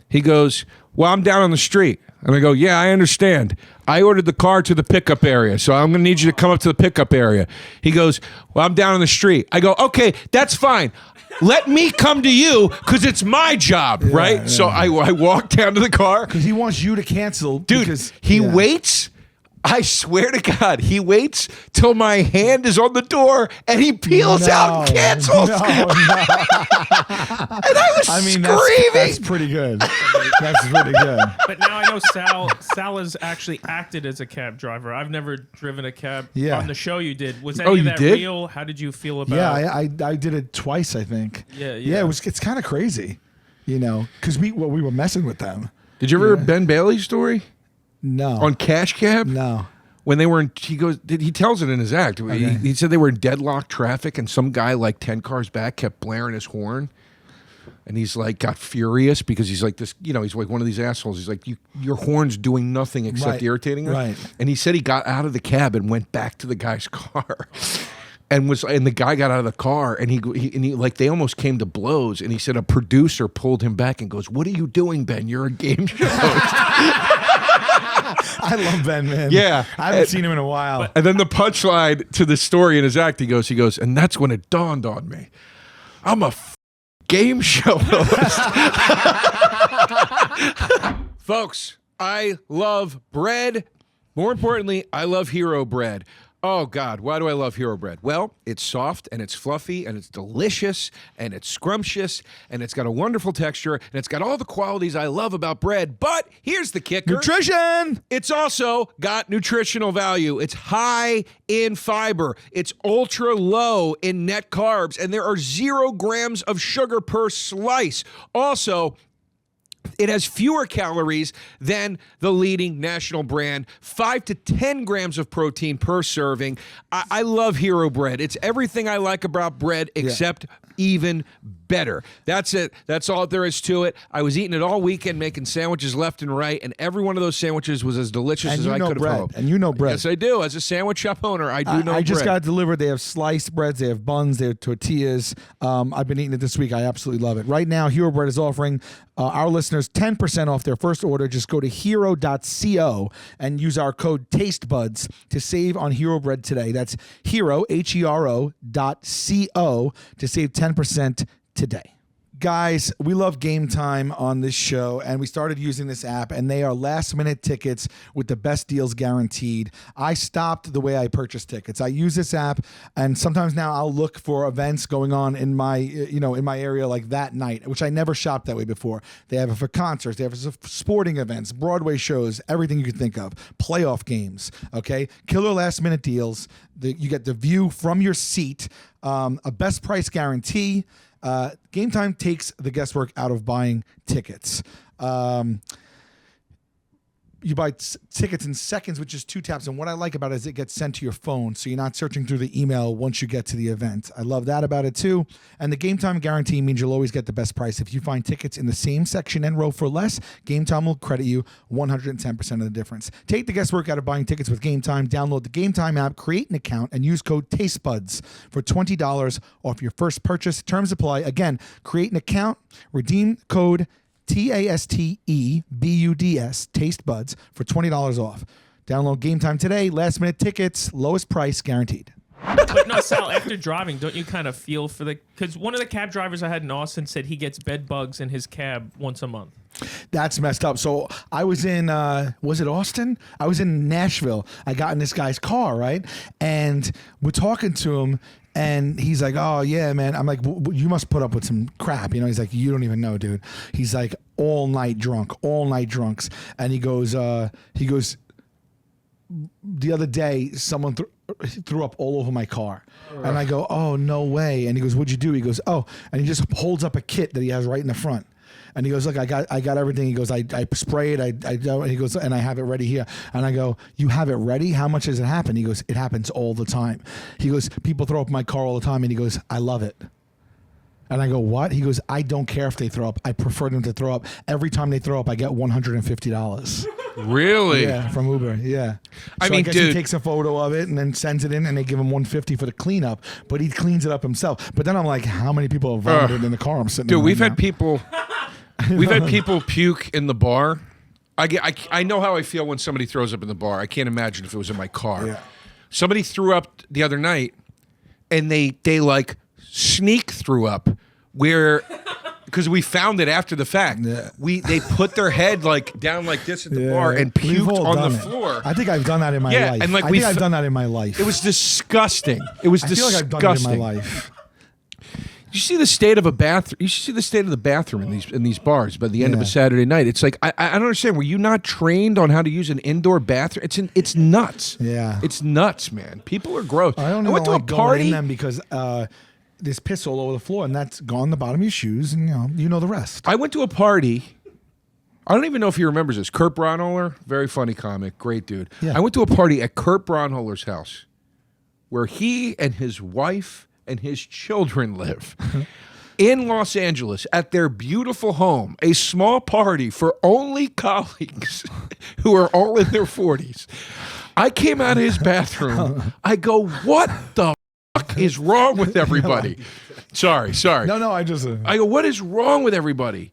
He goes, well, I'm down on the street. And I go, yeah, I understand. I ordered the car to the pickup area, so I'm going to need you to come up to the pickup area. He goes, well, I'm down on the street. I go, okay, that's fine. Let me come to you because it's my job, right? Yeah. So I walk down to the car. Because he wants you to cancel. Dude, he waits. I swear to God, he waits till my hand is on the door and he peels out and cancels. No. And I was screaming. That's pretty good. That's pretty good. But now I know Sal has actually acted as a cab driver. I've never driven a cab on the show you did. Was any of that real? How did you feel about it? Yeah, I did it twice, I think. Yeah. It's kind of crazy, because we were messing with them. Did you ever hear Ben Bailey's story? No. On Cash Cab? No. When they were in, he tells it in his act. He said they were in deadlock traffic and some guy like 10 cars back kept blaring his horn. And he's like, got furious because he's like this, he's like one of these assholes. He's like, your horn's doing nothing except irritating us. Right. And he said he got out of the cab and went back to the guy's car. And the guy got out of the car and he like they almost came to blows. And he said a producer pulled him back and goes, "What are you doing, Ben? You're a game show host." I love Ben, man. Yeah. I haven't seen him in a while. And then the punchline to the story in his act, he goes, and that's when it dawned on me. I'm a game show host. Folks, I love bread. More importantly, I love Hero Bread. Oh, God, why do I love Hero Bread? Well, it's soft, and it's fluffy, and it's delicious, and it's scrumptious, and it's got a wonderful texture, and it's got all the qualities I love about bread. But here's the kicker. Nutrition! It's also got nutritional value. It's high in fiber. It's ultra low in net carbs, and there are 0 grams of sugar per slice. Also, it has fewer calories than the leading national brand, 5 to 10 grams of protein per serving. I love Hero Bread. It's everything I like about bread except even better. That's it. That's all there is to it. I was eating it all weekend, making sandwiches left and right, and every one of those sandwiches was as delicious as I could have hoped. And you know bread. Yes, I do. As a sandwich shop owner, I do know bread. I just got it delivered. They have sliced breads. They have buns. They have tortillas. I've been eating it this week. I absolutely love it. Right now, Hero Bread is offering our listeners 10% off their first order. Just go to hero.co and use our code tastebuds to save on Hero Bread today. That's hero, HERO.co to save 10% today. Guys, we love Game Time on this show, and we started using this app, and they are last-minute tickets with the best deals guaranteed. I stopped the way I purchase tickets. I use this app, and sometimes now I'll look for events going on in my, in my area like that night, which I never shopped that way before. They have it for concerts, they have it for sporting events, Broadway shows, everything you can think of, playoff games. Okay, killer last-minute deals. You get the view from your seat, a best price guarantee. Game Time takes the guesswork out of buying tickets. You buy tickets in seconds with just 2 taps. And what I like about it is it gets sent to your phone, so you're not searching through the email once you get to the event. I love that about it too. And the Game Time guarantee means you'll always get the best price. If you find tickets in the same section and row for less, Game Time will credit you 110% of the difference. Take the guesswork out of buying tickets with Game Time. Download the Game Time app, create an account, and use code TasteBuds for $20 off your first purchase. Terms apply. Again, create an account, redeem code TASTEBUDS, Taste Buds, for $20 off. Download Game Time today. Last minute tickets, lowest price guaranteed. But no, Sal, after driving, don't you kind of feel for because one of the cab drivers I had in Austin said he gets bed bugs in his cab once a month. That's messed up. So I was in, was it Austin? I was in Nashville. I got in this guy's car, right? And we're talking to him. And he's like, "Oh yeah, man." I'm like, "You must put up with some crap." He's like, "You don't even know, dude." He's like, all night drunks. And he goes, the other day, someone threw up all over my car. And I go, "Oh, no way." And he goes, "What'd you do?" He goes, "Oh," and he just holds up a kit that he has right in the front. And he goes, "Look, I got everything." He goes, I spray it. I do. And he goes, "And I have it ready here." And I go, "You have it ready? How much does it happen?" He goes, "It happens all the time." He goes, "People throw up in my car all the time." And he goes, "I love it." And I go, "What?" He goes, "I don't care if they throw up. I prefer them to throw up. Every time they throw up, I get $150. Really? Yeah, from Uber. Yeah. I So mean, I guess dude, he takes a photo of it and then sends it in, and they give him $150 for the cleanup. But he cleans it up himself. But then I'm like, how many people have vomited in the car I'm sitting in? Dude, we've right had now? people. We've had people puke in the bar. I know how I feel when somebody throws up in the bar. I can't imagine if it was in my car. Yeah. Somebody threw up the other night, and they like sneak threw up because we found it after the fact. Yeah. They put their head like down like this at the Yeah. bar and We've puked all on done the it. floor. I think I've done that in my Yeah, life. and like I think I've done that in my life. It was disgusting. It was I feel like disgusting. I've done it in my life. You see the state of a bathroom. You see the state of the bathroom in these bars by the end of a Saturday night. It's like I don't understand. Were you not trained on how to use an indoor bathroom? It's nuts. Yeah. It's nuts, man. People are gross. I don't went to a like going party. in them because there's piss all over the floor, and that's gone the bottom of your shoes, and you know the rest. I went to a party I don't even know if he remembers this. Kurt Braunohler, very funny comic, great dude. Yeah. I went to a party at Kurt Braunohler's house where he and his wife and his children live in Los Angeles at their beautiful home, a small party for only colleagues who are all in their 40s. I came out of his bathroom. I go, what the fuck is wrong with everybody? Sorry. No, I go, what is wrong with everybody?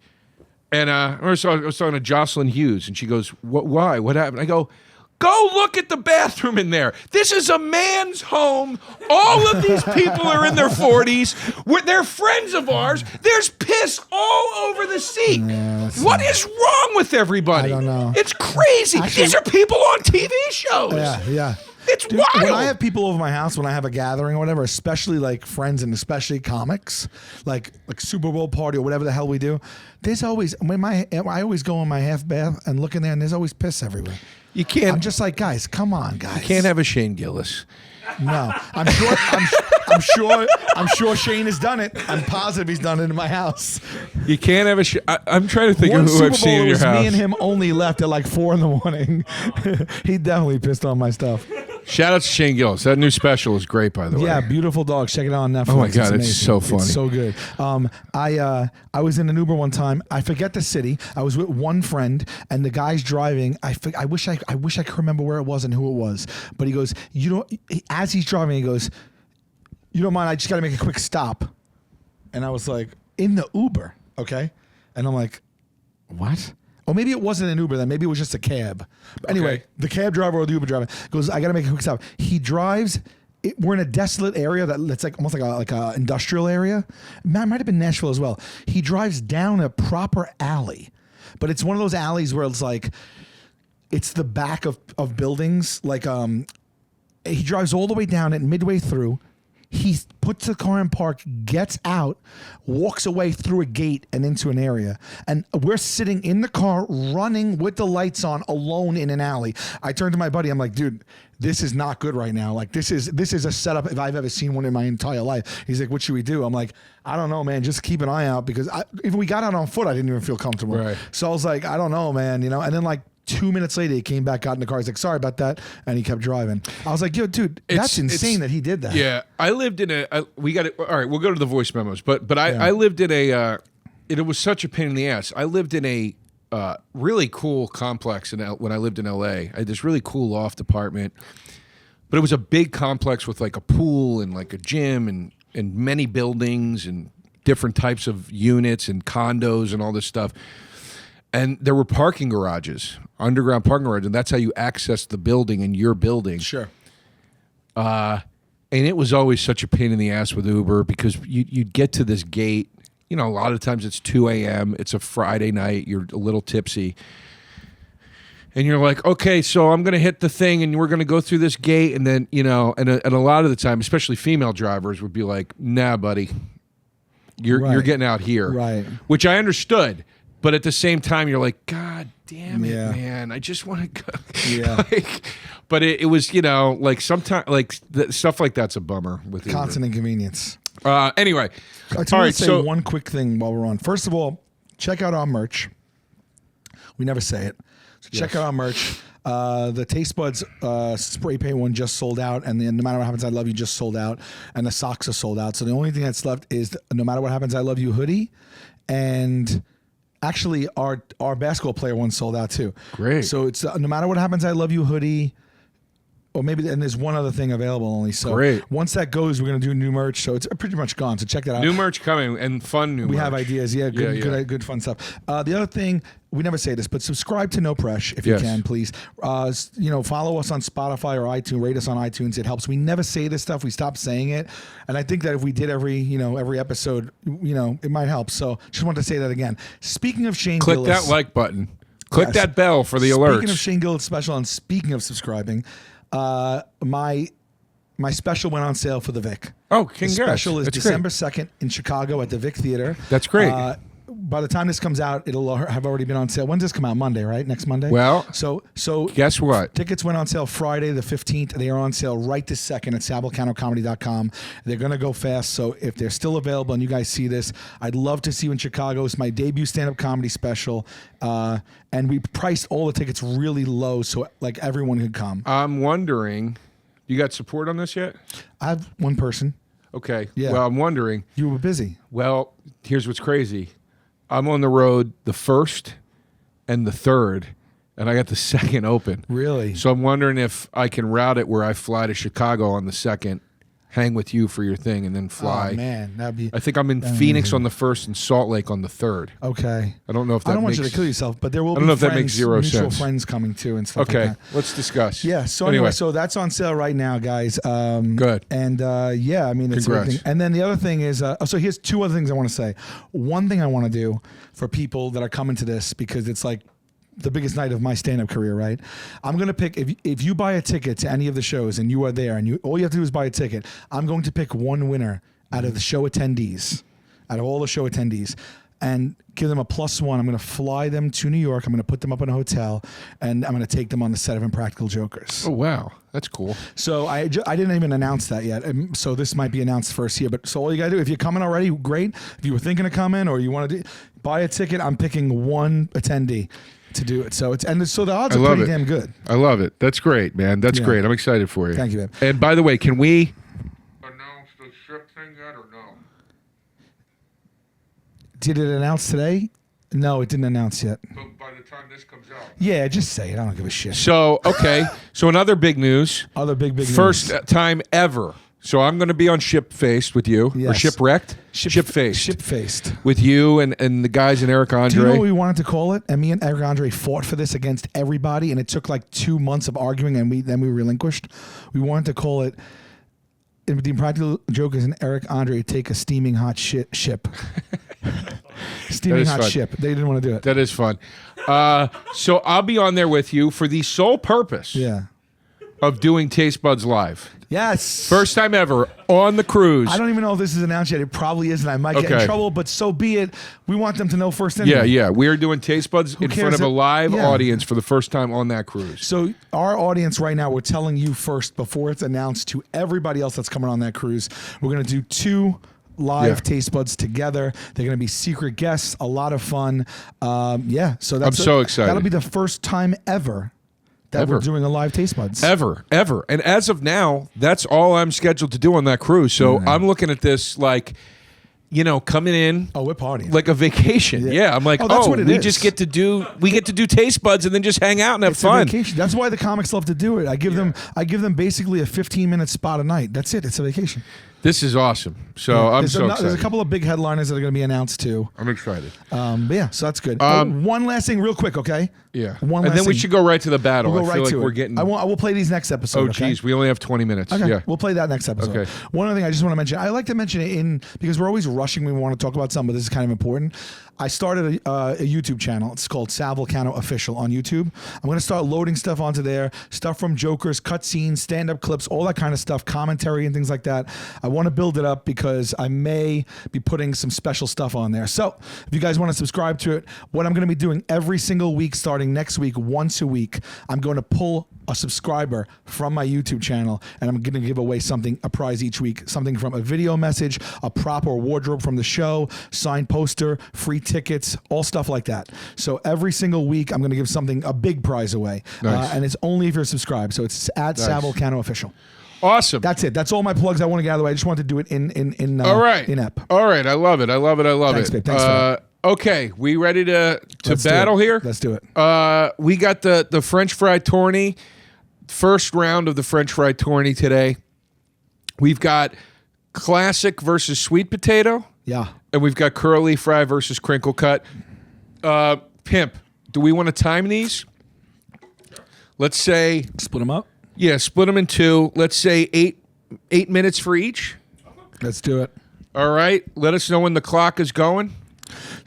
And I was talking to Jocelyn Hughes, and she goes, why? What happened? I go, go look at the bathroom in there. This is a man's home. All of these people are in their 40s. They're friends of ours. There's piss all over the seat. Yeah, what is wrong with everybody? I don't know. It's crazy. Actually, these are people on TV shows. Yeah. It's Dude, wild. when I have people over my house, when I have a gathering or whatever, especially like friends and especially comics, like Super Bowl party or whatever the hell we do, there's always I always go in my half bath and look in there and there's always piss everywhere. You can't. I'm just like, guys, come on, guys. You can't have a Shane Gillis. No, I'm sure Shane has done it. I'm positive he's done it in my house. You can't have a. I'm trying to think One of who Super I've Bowl, seen in it your was house. me and him only left at like 4 a.m. He definitely pissed on my stuff. Shout out to Shane Gillis. That new special is great, by the way. Yeah, beautiful dogs. Check it out on Netflix. Oh my God, it's amazing. so funny. It's so good. I was in an Uber one time. I forget the city. I was with one friend, and the guy's driving. I wish I could remember where it was and who it was. But he goes, as he's driving, he goes, you don't mind? I just got to make a quick stop. And I was like, in the Uber, okay? And I'm like, what? Or maybe it wasn't an Uber then. Maybe it was just a cab. But anyway, Okay. the cab driver or the Uber driver goes, I got to make a quick stop. He drives. We're in a desolate area that's like almost like a industrial area. It might have been Nashville as well. He drives down a proper alley. But it's one of those alleys where it's like, it's the back of buildings. Like he drives all the way down it midway through. He puts the car in park, gets out, walks away through a gate and into an area. And we're sitting in the car, running with the lights on, alone in an alley. I turned to my buddy. I'm like, dude, this is not good right now. Like, this is a setup if I've ever seen one in my entire life. He's like, what should we do? I'm like, I don't know, man. Just keep an eye out, because if we got out on foot, I didn't even feel comfortable. Right. So I was like, I don't know, man. And then like 2 minutes later, he came back out in the car. He's like, sorry about that. And he kept driving. I was like, yo, dude, that's insane that he did that. Yeah. I lived in we got it. All right, we'll go to the voice memos. But I lived in it was such a pain in the ass. I lived in a really cool complex when I lived in LA. I had this really cool loft apartment. But it was a big complex with like a pool and like a gym and many buildings and different types of units and condos and all this stuff. And there were parking garages, underground parking garages, and that's how you access the building in your building. Sure. And it was always such a pain in the ass with Uber, because you'd get to this gate. You know, a lot of times it's 2 a.m. It's a Friday night. You're a little tipsy. And you're like, okay, so I'm going to hit the thing and we're going to go through this gate. And then, and a lot of the time, especially female drivers would be like, nah, buddy, you're getting out here. Right. Which I understood. But at the same time, you're like, God damn it, Yeah. man. I just want to go. Yeah. But it was, like sometimes, like stuff like that's a bummer with Uber. Constant inconvenience. Anyway. I just All want right, to say one quick thing while we're on. First of all, check out our merch. We never say it. So check out our merch. The Taste Buds spray paint one just sold out, and the No Matter What Happens, I Love You just sold out, and the socks are sold out. So the only thing that's left is the No Matter What Happens, I Love You hoodie, and actually our basketball player one sold out too. Great. So it's No Matter What Happens, I Love You hoodie. Or maybe, and there's one other thing available only. So Great. Once that goes, we're going to do new merch. So it's pretty much gone. So check that out. New merch coming and fun new merch. We have ideas. Yeah, good fun stuff. The other thing, we never say this, but subscribe to No Presh if you can, please. Follow us on Spotify or iTunes. Rate us on iTunes. It helps. We never say this stuff. We stopped saying it. And I think that if we did every episode, it might help. So just wanted to say that again. Speaking of Shane Click Gillis. that like button. Click that bell for the alerts. Speaking of Shane Gillis special, and speaking of subscribing, my special went on sale for the Vic. Oh, congrats. The special is That's December 2nd in Chicago at the Vic Theater. That's great. by the time this comes out, it'll have already been on sale. When does this come out? Monday, right? Next Monday? Well, so guess what? Tickets went on sale Friday the 15th. They are on sale right this second at salvulcanocomedy.com. They're going to go fast, so if they're still available and you guys see this, I'd love to see you in Chicago. It's my debut stand-up comedy special, and we priced all the tickets really low so like everyone could come. I'm wondering, you got support on this yet? I have one person. Okay. Yeah. Well, I'm wondering. You were busy. Well, here's what's crazy. I'm on the road the 1st and the 3rd, and I got the 2nd open. Really? So I'm wondering if I can route it where I fly to Chicago on the 2nd, hang with you for your thing, and then fly. Oh, man. That'd be... I think I'm in Phoenix on the 1st and Salt Lake on the 3rd. Okay. I don't know if that I don't want makes... you to kill yourself, but there will be I don't know if that makes zero mutual sense. friends coming too and stuff Okay, like that. let's discuss. Yeah, so anyway, so that's on sale right now, guys. Good. And yeah, I mean, it's Congrats. everything. And then the other thing is, so here's 2 other things I want to say. One thing I want to do for people that are coming to this, because it's like the biggest night of my stand-up career, right? I'm going to pick, if you buy a ticket to any of the shows and you are there and all you have to do is buy a ticket, I'm going to pick one winner out of the show attendees, out of all the show attendees, and give them a +1. I'm going to fly them to New York. I'm going to put them up in a hotel, and I'm going to take them on the set of Impractical Jokers. Oh, wow. That's cool. So I didn't even announce that yet. So this might be announced first here. But so all you got to do, if you're coming already, great. If you were thinking of coming or you want to buy a ticket, I'm picking one attendee to do it. So so the odds are pretty damn good. I love it. That's great, man. That's Yeah. great. I'm excited for you. Thank you, man. And by the way, can we announce the ship thing yet or no? Did it announce today? No, it didn't announce yet. But by the time this comes out. Yeah, just say it. I don't give a shit. So, okay. So another big news. Other big First news. time ever. So I'm going to be on Ship-Faced with you. Or Yes. Shipwrecked? Ship-Faced. Ship-faced. With you and the guys in Eric Andre. Do you know what we wanted to call it? And me and Eric Andre fought for this against everybody, and it took like 2 months of arguing, and then we relinquished. We wanted to call it The Impractical Jokers and Eric Andre Take a Steaming Hot Ship. Steaming is Hot fun. Ship. They didn't want to do it. That is fun. So I'll be on there with you for the sole purpose Yeah. of doing Taste Buds Live. Yes. First time ever on the cruise. I don't even know if this is announced yet. It probably is, and I might get in Okay. trouble, but so be it. We want them to know first anyway. Yeah. We are doing Taste Buds in cares front of a if- live yeah. audience for the first time on that cruise. So our audience right now, we're telling you first before it's announced to everybody else that's coming on that cruise. We're going to do 2 live Yeah. Taste Buds together. They're going to be secret guests, a lot of fun. Yeah, so that's I'm so excited. That'll be the first time ever that we're Ever. doing a live Taste Buds. Ever. And as of now, that's all I'm scheduled to do on that cruise. So I'm looking at this like, coming in Oh, we're partying. like a vacation. Yeah. I'm like, Oh, that's what it we is. just get to do Taste Buds and then just hang out and have It's fun. a vacation. That's why the comics love to do it. I give them basically a 15-minute spot a night. That's it. It's a vacation. This is awesome. So I'm There's so there's a excited. couple of big headliners that are going to be announced too. I'm excited. But yeah, so that's good. One last thing, real quick, okay? Yeah. One And last then we thing. should go right to the battle. We'll go I right feel like to we're it. getting. I will play these next episode. Oh, okay? geez. We only have 20 minutes. Okay, Yeah. we'll play that next episode. Okay. One other thing I just want to mention, I like to mention it because we're always rushing when we want to talk about something, but this is kind of important. I started a YouTube channel. It's called Sal Vulcano Official on YouTube. I'm going to start loading stuff onto there, stuff from jokers, cutscenes, stand-up clips, all that kind of stuff, commentary and things like that. I want to build it up because I may be putting some special stuff on there. So if you guys want to subscribe to it, what I'm going to be doing every single week starting next week, once a week, I'm going to pull a subscriber from my YouTube channel, and I'm going to give away a prize each week, something from a video message, a prop or wardrobe from the show, signed poster, free tickets, all stuff like that. So every single week, I'm going to give a big prize away, Nice. and it's only if you're subscribed. So it's at Sal Vulcano Official. Awesome. That's it. That's all my plugs I want to get out of the way. I just wanted to do it in All right. in-app. All right. I love it. Thanks, babe. Thanks for that. Okay. We ready to Let's do battle it. here? Let's do it. We got the French fry tourney. First round of the French fry tourney today. We've got classic versus sweet potato. Yeah. And we've got curly fry versus crinkle cut. Pimp, do we want to time these? Let's say, Split them up. yeah, split them in 2. Let's say 8 minutes for each. Let's do it. All right. Let us know when the clock is going.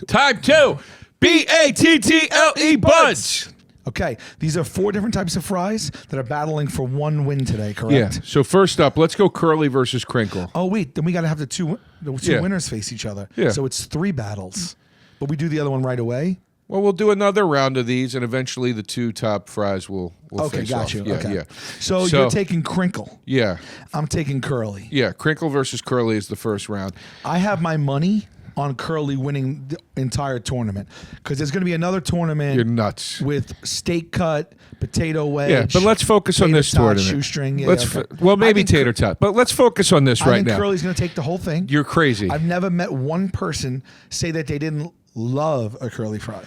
Time 2. BATTLE buds. Okay, these are 4 different types of fries that are battling for one win today, correct? Yeah. So first up, let's go curly versus crinkle. Oh wait, then we got to have the two Yeah. winners face each other. Yeah. So it's 3 battles. but we do the other one right away. Well, we'll do another round of these, and eventually the 2 top fries will Okay, face got off. you. Yeah, Okay. yeah. So you're taking Crinkle. Yeah, I'm taking Curly. yeah. Crinkle versus Curly is the first round. I have my money on Curly winning the entire tournament because there's going to be another tournament. You're nuts. With steak cut, potato wedge. Yeah, but let's focus on this tater tot, tournament. Shoestring. Yeah, Let's okay. well, maybe I think tater tot, but let's focus on this I right think now. Curly's going to take the whole thing. You're crazy. I've never met one person say that they didn't love a curly fry.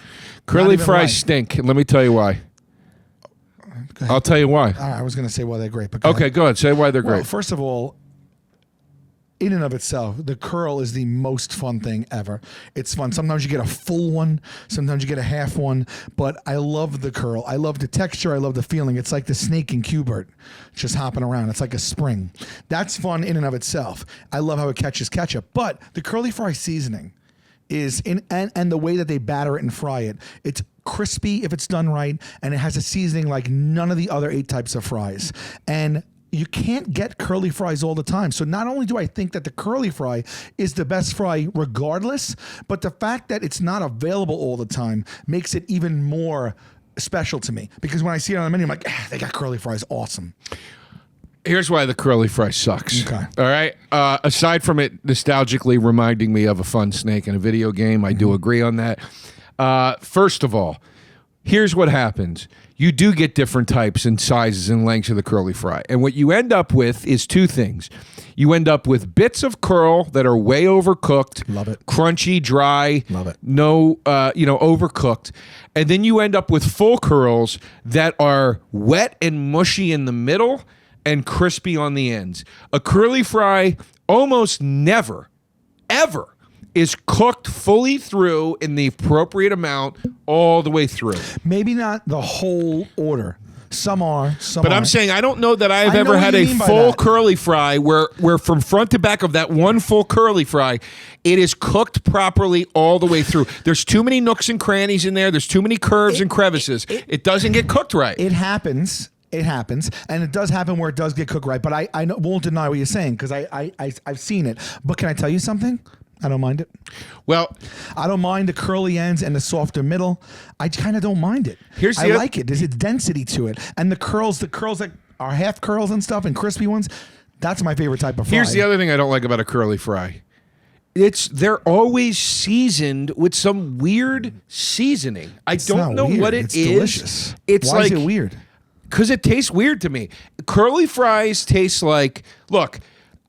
Curly Not even fries right. stink. Let me tell you why. Go ahead. I'll tell you why. I was going to say why they're great. But Okay, go ahead. Say why they're Well, great. first of all, in and of itself, the curl is the most fun thing ever. It's fun. Sometimes you get a full one, sometimes you get a half one, but I love the curl. I love the texture. I love the feeling. It's like the snake in Q*bert just hopping around. It's like a spring. That's fun in and of itself. I love how it catches ketchup. But the curly fry seasoning is and the way that they batter it and fry it, it's crispy if it's done right, and it has a seasoning like none of the other 8 types of fries. And you can't get curly fries all the time. So not only do I think that the curly fry is the best fry regardless, but the fact that it's not available all the time makes it even more special to me. Because when I see it on the menu, I'm like, they got curly fries, awesome. Here's why the curly fry sucks. Okay. All right. Aside from it nostalgically reminding me of a fun snake in a video game, I do agree on that. First of all, here's what happens. You do get different types and sizes and lengths of the curly fry. And what you end up with is 2 things. You end up with bits of curl that are way overcooked. Love it. Crunchy, dry. Love it. No, overcooked. And then you end up with full curls that are wet and mushy in the middle and crispy on the ends. A curly fry almost never, ever is cooked fully through in the appropriate amount all the way through. Maybe not the whole order. Some are, some But aren't. I'm saying I don't know that I've I know ever what had you a mean by full that. curly fry where from front to back of that one full curly fry, it is cooked properly all the way through. There's too many nooks and crannies in there. There's too many curves and crevices. It doesn't get cooked right. It happens. It happens, and it does happen where it does get cooked right. But I won't deny what you're saying because I've seen it. But can I tell you something? I don't mind it. Well, I don't mind the curly ends and the softer middle. I kind of don't mind it. Here's I the oth- like it. There's a density to it, and the curls that are half curls and stuff and crispy ones. That's my favorite type of fry. here's the other thing I don't like about a curly fry. They're always seasoned with some weird seasoning. I It's not don't know weird. what it it's is. delicious. It's Why like is it weird? because it tastes weird to me. Curly fries taste like, look,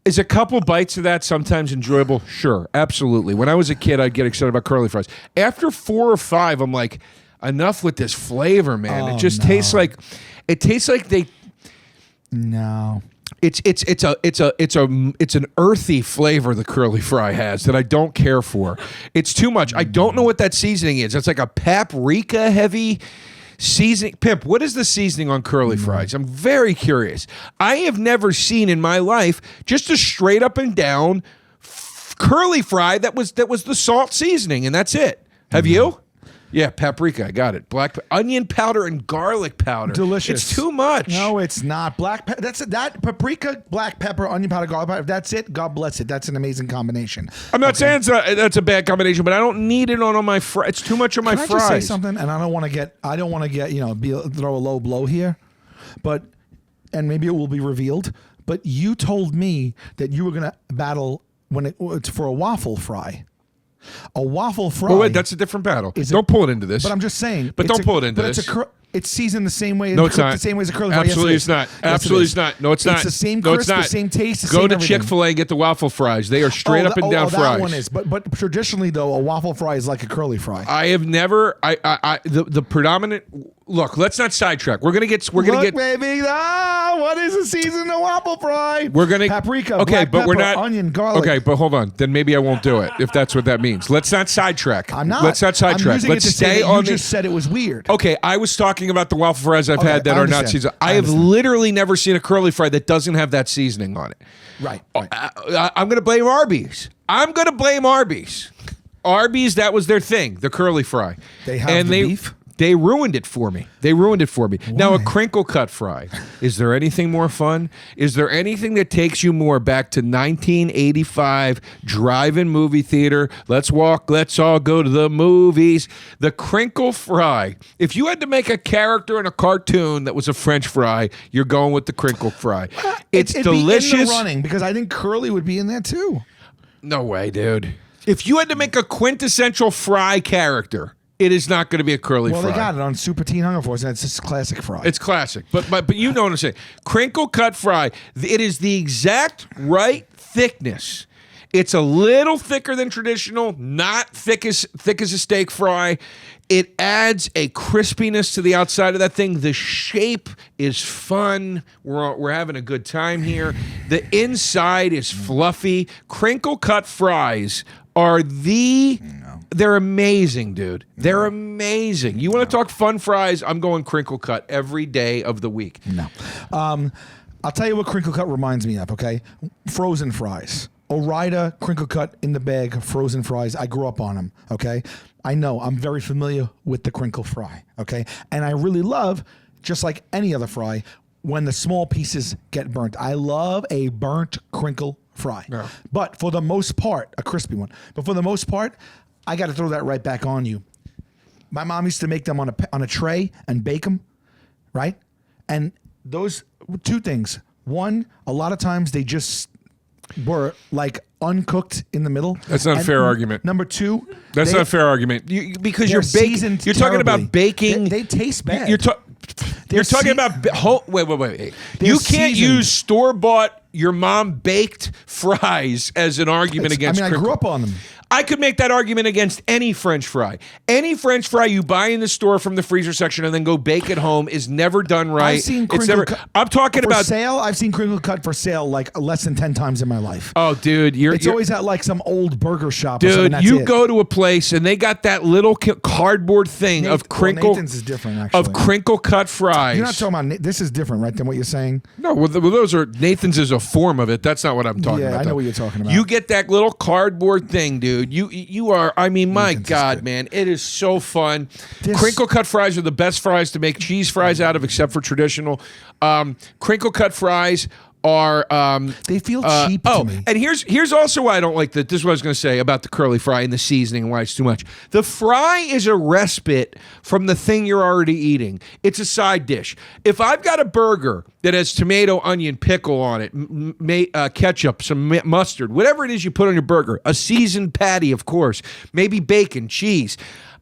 is a couple bites of that sometimes enjoyable? Sure, absolutely. When I was a kid, I'd get excited about curly fries. After 4 or 5, I'm like, enough with this flavor, man. Oh, It just no. tastes like they. No. It's an earthy flavor the curly fry has that I don't care for. It's too much. I don't know what that seasoning is. It's like a paprika heavy seasoning. Pimp, what is the seasoning on curly fries? I'm very curious. I have never seen in my life just a straight up and down curly fry that was the salt seasoning, and that's it. Have you? Yeah, paprika. I got it. Onion powder and garlic powder. Delicious. It's too much. No, it's not. That paprika, black pepper, onion powder, garlic powder. If that's it, God bless it. That's an amazing combination. I'm not saying that's a bad combination, but I don't need it on my fries. It's too much on my Can I fries. just say something? And I don't want to get throw a low blow here, and maybe it will be revealed. But you told me that you were going to battle it's for a waffle fry. A waffle fry. Oh, wait, that's a different battle. Is Don't it- pull it into this. But I'm just saying. But don't pull it into this. It's seasoned the same way. No, it's cooked not. The same way as a curly fry. Absolutely, Yes, it's not. Yes, it Absolutely, is. it's not. No, it's not. It's the same No, crisp, it's not. the same taste, the Go same to everything. Chick-fil-A and get the waffle fries. They are straight up and down fries. That one is. But traditionally though, a waffle fry is like a curly fry. I have never. The predominant. Look, let's not sidetrack. We're gonna get. Baby. What is a seasoned waffle fry? We're gonna paprika. Okay, black but we're pepper, not onion, garlic. Okay, but hold on. Then maybe I won't do it if that's what that means. Let's not sidetrack. I'm not. Let's not sidetrack. I'm using Let's it to say stay that on you the. just said it was weird. Okay, I was talking about the waffle fries I've Okay, had that I are not understand. seasoned. I I have understand. literally never seen a curly fry that doesn't have that seasoning on it. Right. I'm going to blame Arby's. Arby's, that was their thing, the curly fry. They have the beef? They ruined it for me. Now, a crinkle cut fry. Is there anything more fun? Is there anything that takes you more back to 1985 drive-in movie theater? Let's walk. Let's all go to the movies. The crinkle fry. If you had to make a character in a cartoon that was a French fry, you're going with the crinkle fry. It's delicious. Be in the running because I think Curly would be in there too. No way, dude. If you had to make a quintessential fry character, it is not going to be a curly fry. Well, they got it on Super Teen Hunger Force, and it's just classic fry. It's classic. But you know what I'm saying. Crinkle cut fry, it is the exact right thickness. It's a little thicker than traditional, not thick as a steak fry. It adds a crispiness to the outside of that thing. The shape is fun. We're having a good time here. The inside is fluffy. Crinkle cut fries are they're amazing, dude. They're amazing. You want to talk fun fries? I'm going crinkle cut every day of the week. No. I'll tell you what crinkle cut reminds me of, okay? Frozen fries. Ore-Ida, crinkle cut in the bag, frozen fries. I grew up on them, okay? I know. I'm very familiar with the crinkle fry, okay? And I really love, just like any other fry, when the small pieces get burnt. I love a burnt crinkle fry. Yeah. But for the most part, a crispy one. But for the most part, I got to throw that right back on you. My mom used to make them on a tray and bake them, right? And those two things. One, a lot of times they just were like uncooked in the middle. That's not a fair argument. Number two, that's not a fair argument. Because you're baking. You're talking about baking. They taste bad. You're talking about. Wait. You can't use store-bought, your mom baked fries as an argument against. I grew up on them. I could make that argument against any French fry. Any French fry you buy in the store from the freezer section and then go bake at home is never done right. I've seen crinkle cut. I'm talking about sale. I've seen crinkle cut for sale like less than 10 times in my life. Oh, dude, it's always at like some old burger shop. Or something. Dude, go to a place and they got that little cardboard thing of crinkle. Nathan's is different, actually. Of crinkle cut fries. You're not talking about this is different, right? Than what you're saying. No, well, those are Nathan's is a form of it. That's not what I'm talking about. Yeah, I know what you're talking about. You get that little cardboard thing, dude. You are. I mean, my God, man, it is so fun. Crinkle cut fries are the best fries to make cheese fries out of, except for traditional. Crinkle cut fries are they feel cheap to me. And here's also why I don't like that. This is what I was going to say about the curly fry and the seasoning and why it's too much. The fry is a respite from the thing you're already eating. It's a side dish. If I've got a burger that has tomato, onion, pickle on it, ketchup, some mustard, whatever it is you put on your burger, a seasoned patty, of course, maybe bacon, cheese.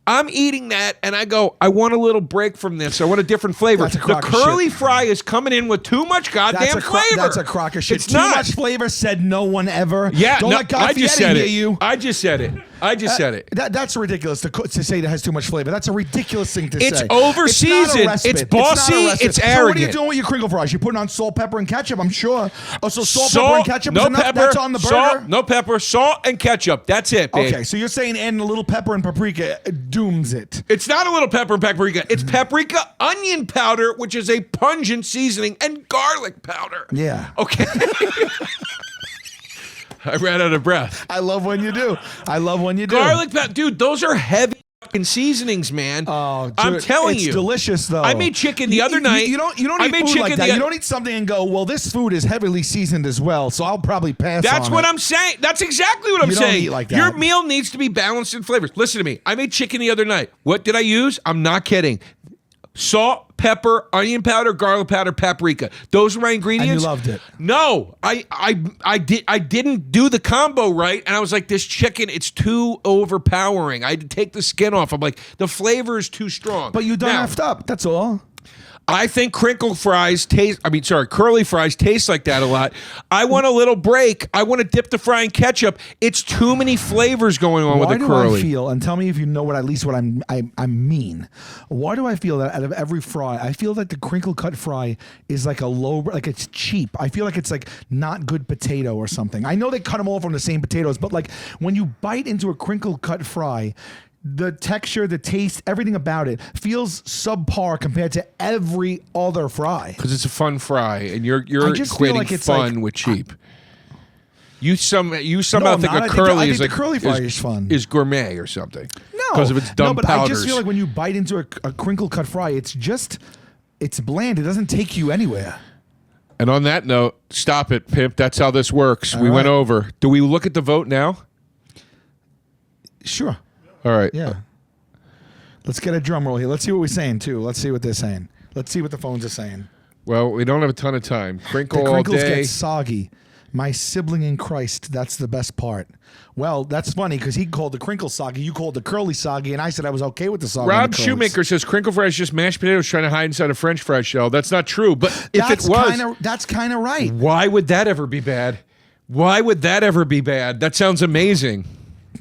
I'm eating that, and I go, I want a little break from this. I want a different flavor. The curly fry is coming in with too much goddamn flavor. That's a crock of shit. It's too not. much flavor, said no one ever. Yeah, Don't let God I just said hear it. you. I just said it. That's ridiculous to say that has too much flavor. That's a ridiculous thing to say. It's over-seasoned. It's bossy. It's arrogant. So what are you doing with your crinkle fries? You're putting on salt, pepper, and ketchup, I'm sure. Oh, so salt, pepper, and ketchup is enough? That's on the burger? Salt, no pepper, salt, and ketchup. That's it, babe. Okay, so you're saying adding a little pepper and paprika dooms it. It's not a little pepper and paprika. It's paprika, onion powder, which is a pungent seasoning, and garlic powder. Yeah. Okay. I ran out of breath. I love when you do. Garlic powder. Dude, those are heavy fucking seasonings, man. Oh, dude, I'm telling you. It's delicious, though. I made chicken the other night. You don't eat food like that. You don't eat something and go, well, this food is heavily seasoned as well, so I'll probably pass That's on what it. I'm saying. That's exactly what I'm saying. Don't eat like that. Your meal needs to be balanced in flavors. Listen to me. I made chicken the other night. What did I use? I'm not kidding. Salt, pepper, onion powder, garlic powder, paprika. Those were my ingredients. And you loved it. No, I didn't do the combo right, and I was like, this chicken, it's too overpowering. I had to take the skin off. I'm like, the flavor is too strong. But you done effed up. That's all. I think curly fries taste like that a lot. I want a little break. I want to dip the fry in ketchup. It's too many flavors going on with the curly. Why do I feel, and tell me if you know what I mean. Why do I feel that out of every fry, I feel that the crinkle cut fry is like like it's cheap. I feel like it's like not good potato or something. I know they cut them all from the same potatoes, but like when you bite into a crinkle cut fry, the texture, the taste, everything about it feels subpar compared to every other fry. Because it's a fun fry, and you're equating fun with cheap. You somehow think a curly is like curly fry is fun. Is gourmet or something. because of its dumb no, but powders. I just feel like when you bite into a crinkle cut fry, it's bland. It doesn't take you anywhere. And on that note, stop it, Pimp. That's how this works. All we went right. over. Do we look at the vote now? Sure. All right. Yeah. Let's get a drum roll here. Let's see what we're saying, too. Let's see what they're saying. Let's see what the phones are saying. Well, we don't have a ton of time. Crinkle The all crinkles day. get soggy. My sibling in Christ, that's the best part. Well, that's funny because he called the crinkle soggy, you called the curly soggy, and I said I was okay with the soggy. Rob and the curlies. Shoemaker says crinkle fries is just mashed potatoes trying to hide inside a French fry shell. That's not true. But if it was, that's kind of right. why would that ever be bad? Why would that ever be bad? That sounds amazing.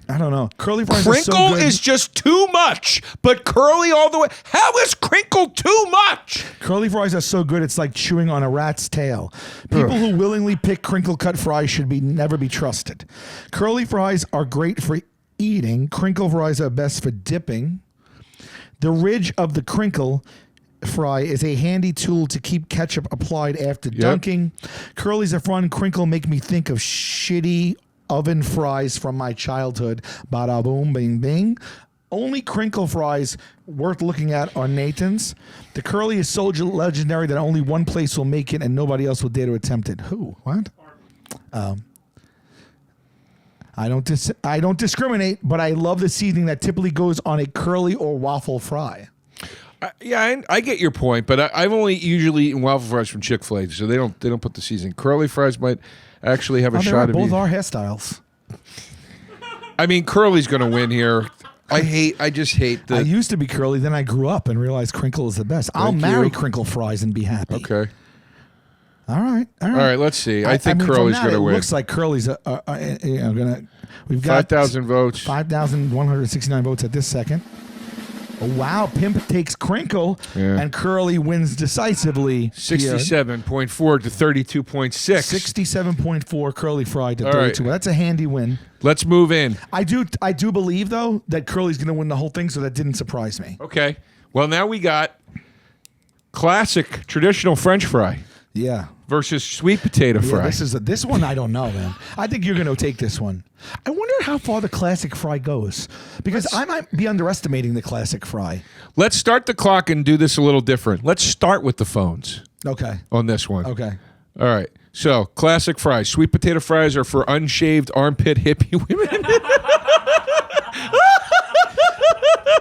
I don't know. Curly fries Crinkle are so good. is just too much, but curly all the way. How is crinkle too much? Curly fries are so good, it's like chewing on a rat's tail. People who willingly pick crinkle cut fries should never be trusted. Curly fries are great for eating. Crinkle fries are best for dipping. The ridge of the crinkle fry is a handy tool to keep ketchup applied after dunking. Curlies are fun. Crinkle make me think of shitty oven fries from my childhood. Bada boom, bing, bing. Only crinkle fries worth looking at are Nathan's. The curly is so legendary that only one place will make it and nobody else will dare to attempt it. Who? What? I don't discriminate, but I love the seasoning that typically goes on a curly or waffle fry. I get your point, but I've only usually eaten waffle fries from Chick-fil-A, so they don't put the seasoning. Curly fries might actually have a shot of both our hairstyles. I mean, curly's going to win here. I just hate the. I used to be curly, then I grew up and realized crinkle is the best. I'll marry crinkle fries and be happy. Okay. All right. All right. Let's see. I think curly's going to win. It looks like curly's gonna. We've got 5,000 votes. 5,169 votes at this second. Oh, wow, Pimp takes crinkle, and curly wins decisively. 67.4 to 32.6. 67.4 curly fried to 32. Right. That's a handy win. Let's move in. I do believe though that curly's going to win the whole thing, so that didn't surprise me. Okay. Well, now we got classic traditional French fry. Yeah. Versus sweet potato fry. This one I don't know, man. I think you're going to take this one. I wonder how far the classic fry goes, because I might be underestimating the classic fry. Let's start the clock and do this a little different. Let's start with the phones. Okay. On this one. Okay. All right. So, classic fries. Sweet potato fries are for unshaved armpit hippie women.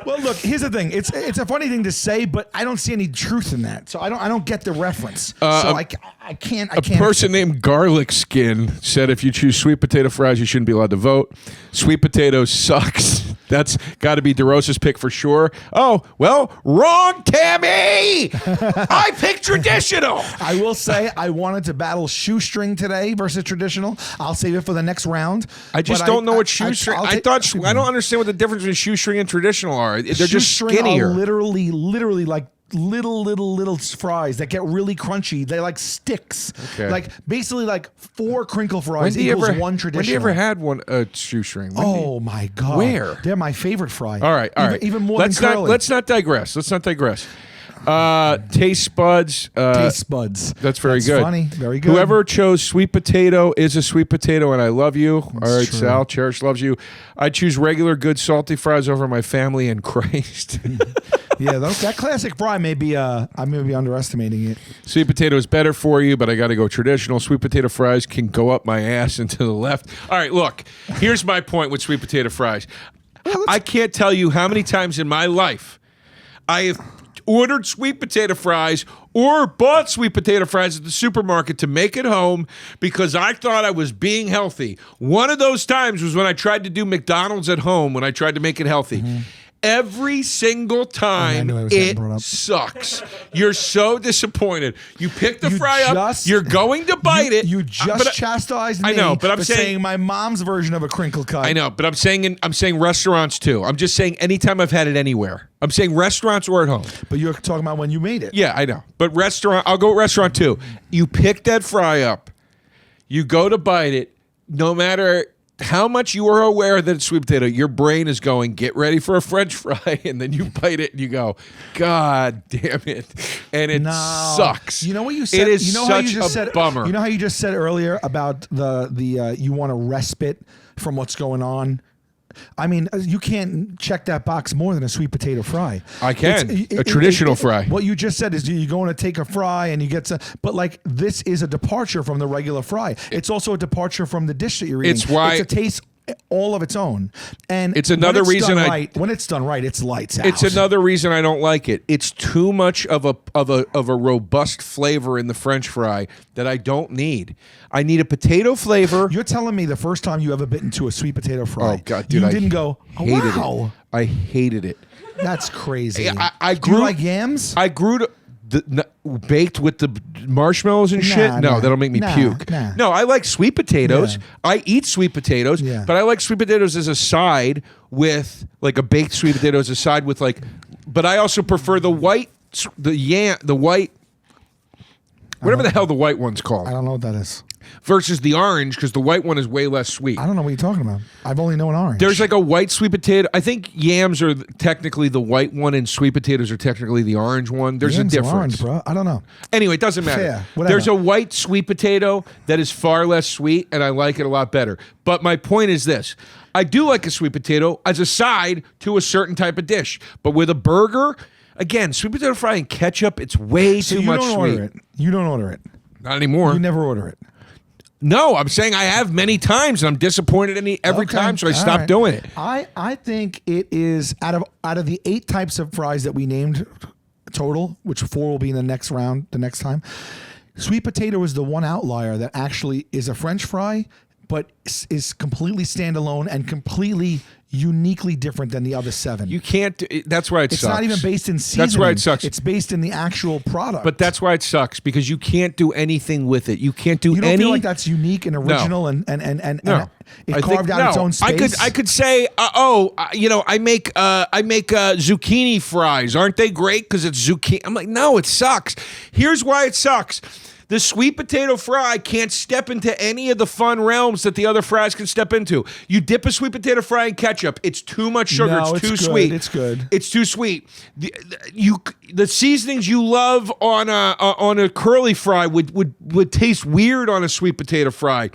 Well, look. Here's the thing. It's a funny thing to say, but I don't see any truth in that. So I don't get the reference. So I can't. A person named Garlic Skin said if you choose sweet potato fries, you shouldn't be allowed to vote. Sweet potato sucks. That's got to be DeRosa's pick for sure. Oh, well, wrong, Tammy. I picked traditional. I will say I wanted to battle shoestring today versus traditional. I'll save it for the next round. I just don't know what shoestring. I don't understand what the difference between shoestring and traditional are. They're just skinnier. Are literally like little fries that get really crunchy. They're like sticks. Okay. Like basically like 4 crinkle fries equals one traditional. When do you ever had one shoestring? Oh my God. Where? They're my favorite fry. All right. Even more than curly. Let's not digress. Taste buds. Taste buds. That's very good. Funny. Very good. Whoever chose sweet potato is a sweet potato, and I love you. All right, true. Sal. Cherish loves you. I choose regular good salty fries over my family and Christ. Yeah, that classic fry may be. I may be underestimating it. Sweet potato is better for you, but I got to go traditional. Sweet potato fries can go up my ass and to the left. All right, look. Here's my point with sweet potato fries. I can't tell you how many times in my life I have ordered sweet potato fries or bought sweet potato fries at the supermarket to make it home because I thought I was being healthy. One of those times was when I tried to do McDonald's at home when I tried to make it healthy. Mm-hmm. Every single time it sucks. You're so disappointed. You pick the fry up. You're going to bite it. You just chastised me. I know, but I'm saying my mom's version of a crinkle cut. I know, but I'm saying restaurants too. I'm just saying anytime I've had it anywhere. I'm saying restaurants or at home. But you're talking about when you made it. Yeah, I know. But restaurant, I'll go restaurant too. You pick that fry up. You go to bite it. No matter how much you are aware that it's sweet potato, your brain is going, get ready for a French fry, and then you bite it and you go, God damn it. And it sucks. You know what you said? It is such a bummer. You know how you just said earlier about the you want a respite from what's going on I mean, you can't check that box more than a sweet potato fry. I can. A traditional fry. What you just said is you're going to take a fry and you get some, but like this is a departure from the regular fry. It's also a departure from the dish that you're eating. It's why it's a taste all of its own. And it's another reason when it's done right, it's lights out. It's another reason I don't like it. It's too much of a robust flavor in the French fry that I don't need. I need a potato flavor. You're telling me the first time you ever bit into a sweet potato fry, oh God, dude, you didn't go, oh, hated wow. it. I hated it. That's crazy. I Do you like yams? I grew to baked with the marshmallows and shit. No, that'll make me puke. No, I like sweet potatoes. Yeah. I eat sweet potatoes, but I like sweet potatoes as a side with like a baked sweet potatoes aside with like. But I also prefer the white, whatever the hell the white one's called. I don't know what that is. Versus the orange, because the white one is way less sweet. I don't know what you're talking about. I've only known orange. There's like a white sweet potato. I think yams are technically the white one and sweet potatoes are technically the orange one. There's yams a difference. Orange, bro. I don't know. Anyway, it doesn't matter. Fair, whatever. There's a white sweet potato that is far less sweet, and I like it a lot better. But my point is this. I do like a sweet potato as a side to a certain type of dish. But with a burger, again, sweet potato fry and ketchup, it's way too much sweet. Order it. You don't order it. Not anymore. You never order it. No, I'm saying I have many times, and I'm disappointed every time, so I stopped doing it. I think it is out of the 8 types of fries that we named total, which 4 will be in the next round, the next time. Sweet potato is the one outlier that actually is a French fry, but is completely standalone and completely uniquely different than the other 7. You can't. That's why it sucks. It's not even based in seasoning. That's why it sucks. It's based in the actual product. But that's why it sucks because you can't do anything with it. You can't do. You don't feel like that's unique and original and it carved out its own space. I could say, I make zucchini fries. Aren't they great? Because it's zucchini. I'm like, no, it sucks. Here's why it sucks. The sweet potato fry can't step into any of the fun realms that the other fries can step into. You dip a sweet potato fry in ketchup. It's too much sugar. No, it's too sweet. It's good. It's too sweet. The seasonings you love on a curly fry would taste weird on a sweet potato fry.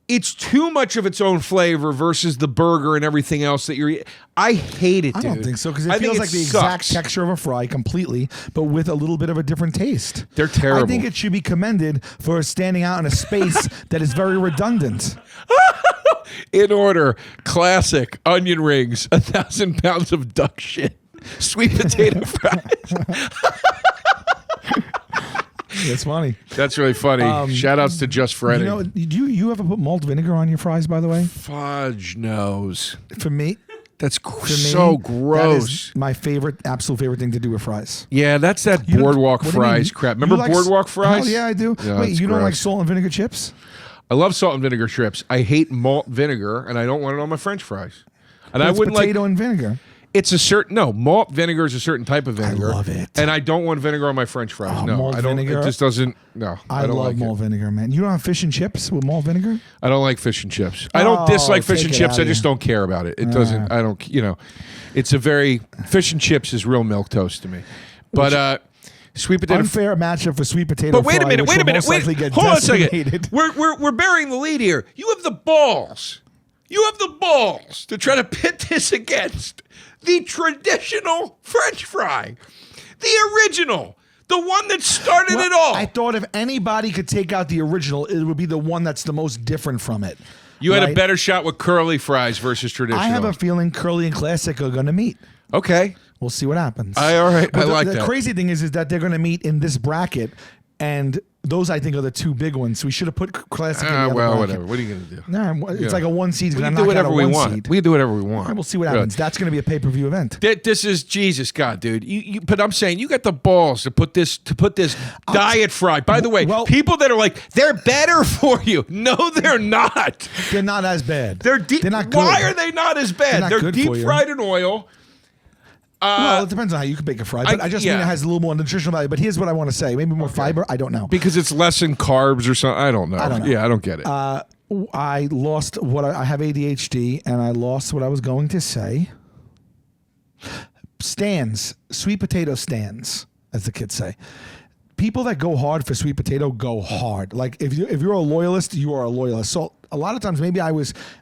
It's too much of its own flavor versus the burger and everything else that you're eating. I hate it, dude. I don't think so because it feels like the exact texture of a fry completely, but with a little bit of a different taste. They're terrible. I think it should be commended for standing out in a space that is very redundant. In order, classic onion rings, 1,000 pounds of duck shit, sweet potato fries. That's funny. That's really funny. Shout outs to Just Freddy. Do you ever put malt vinegar on your fries, by the way? Fudge knows. For me, so gross. That is my absolute favorite thing to do with fries. Yeah, that's that boardwalk fries crap. Remember boardwalk fries? Hell yeah, I do. Yeah, wait, you don't like salt and vinegar chips? I love salt and vinegar chips. I hate malt vinegar, and I don't want it on my French fries. And I wouldn't potato and vinegar. It's a certain malt vinegar is a certain type of vinegar. I love it, and I don't want vinegar on my French fries. No, malt I don't. Vinegar. It just doesn't. No, I don't love like malt vinegar, man. You don't have fish and chips with malt vinegar? I don't like fish and chips. I don't dislike fish and chips. I just don't care about it. It doesn't. I don't. It's a very fish and chips is real milk toast to me. But sweet potato. Unfair matchup for sweet potato. But wait a minute. Hold on a second. We're burying the lead here. You have the balls. You have the balls to try to pit this against the traditional French fry, the original, the one that started it all. I thought if anybody could take out the original, it would be the one that's the most different from it. You had a better shot with curly fries versus traditional. I have a feeling curly and classic are going to meet. Okay. We'll see what happens. All right. But I like that. The crazy thing is that they're going to meet in this bracket, and those I think are the 2 big ones. So we should have put classic in the other bracket. Whatever. What are you going to do? Nah, it's like a 1 seed. We can do whatever we want. Seed. We can do whatever we want. We'll see what happens. That's going to be a pay-per-view event. This is Jesus God, dude. But I'm saying you got the balls to put this diet fry. By the way, people that are like they're better for you. No, they're not. They're not as bad. They're not good. Why are they not as bad? They're deep fried in oil. Well, it depends on how you can bake a fry, but I just mean it has a little more nutritional value. But here's what I want to say: maybe more fiber. I don't know because it's less in carbs or something. I don't know. Yeah, I don't get it. I lost I have ADHD, and I lost what I was going to say. Stands, sweet potato stands, as the kids say. People that go hard for sweet potato go hard. Like if you're a loyalist, you are a loyalist. So a lot of times maybe I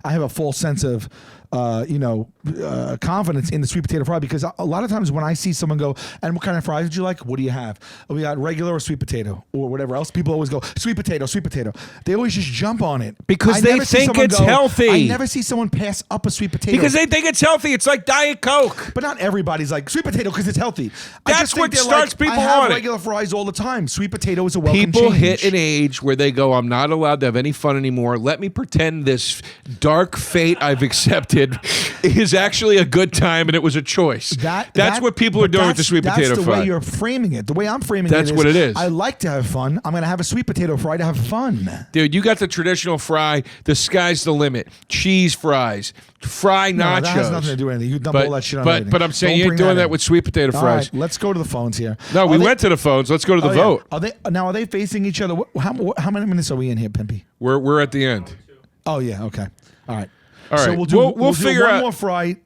have a false sense of confidence in the sweet potato fry, because a lot of times when I see someone go, and what kind of fries would you like? What do you have? Oh, we got regular or sweet potato or whatever else. People always go sweet potato, sweet potato. They always just jump on it because they think it's healthy. I never see someone pass up a sweet potato because they think it's healthy. It's like Diet Coke. But not everybody's like sweet potato because it's healthy. That's what starts people I have on it. regular fries all the time. Sweet potato is a welcome People change. hit an age where they go, I'm not allowed to have any fun anymore. Let me pretend this dark fate I've accepted is actually a good time and it was a choice. That's what people are doing with the sweet potato fry. That's the way you're framing it. The way I'm framing that's it is, what it is. I like to have fun. I'm going to have a sweet potato fry to have fun. Dude, you got the traditional fry. The sky's the limit. Cheese fries. Fry nachos. No, that has nothing to do with anything. You dump all that shit on everything. But I'm saying Don't you ain't bring doing that that in. with sweet potato All fries. right, let's go to the phones here. No, we went to the phones. Let's go to the vote. Yeah. Are they facing each other? How many minutes are we in here, Pimpy? We're at the end. Oh yeah, okay. All right. All right. So we'll figure one out more fry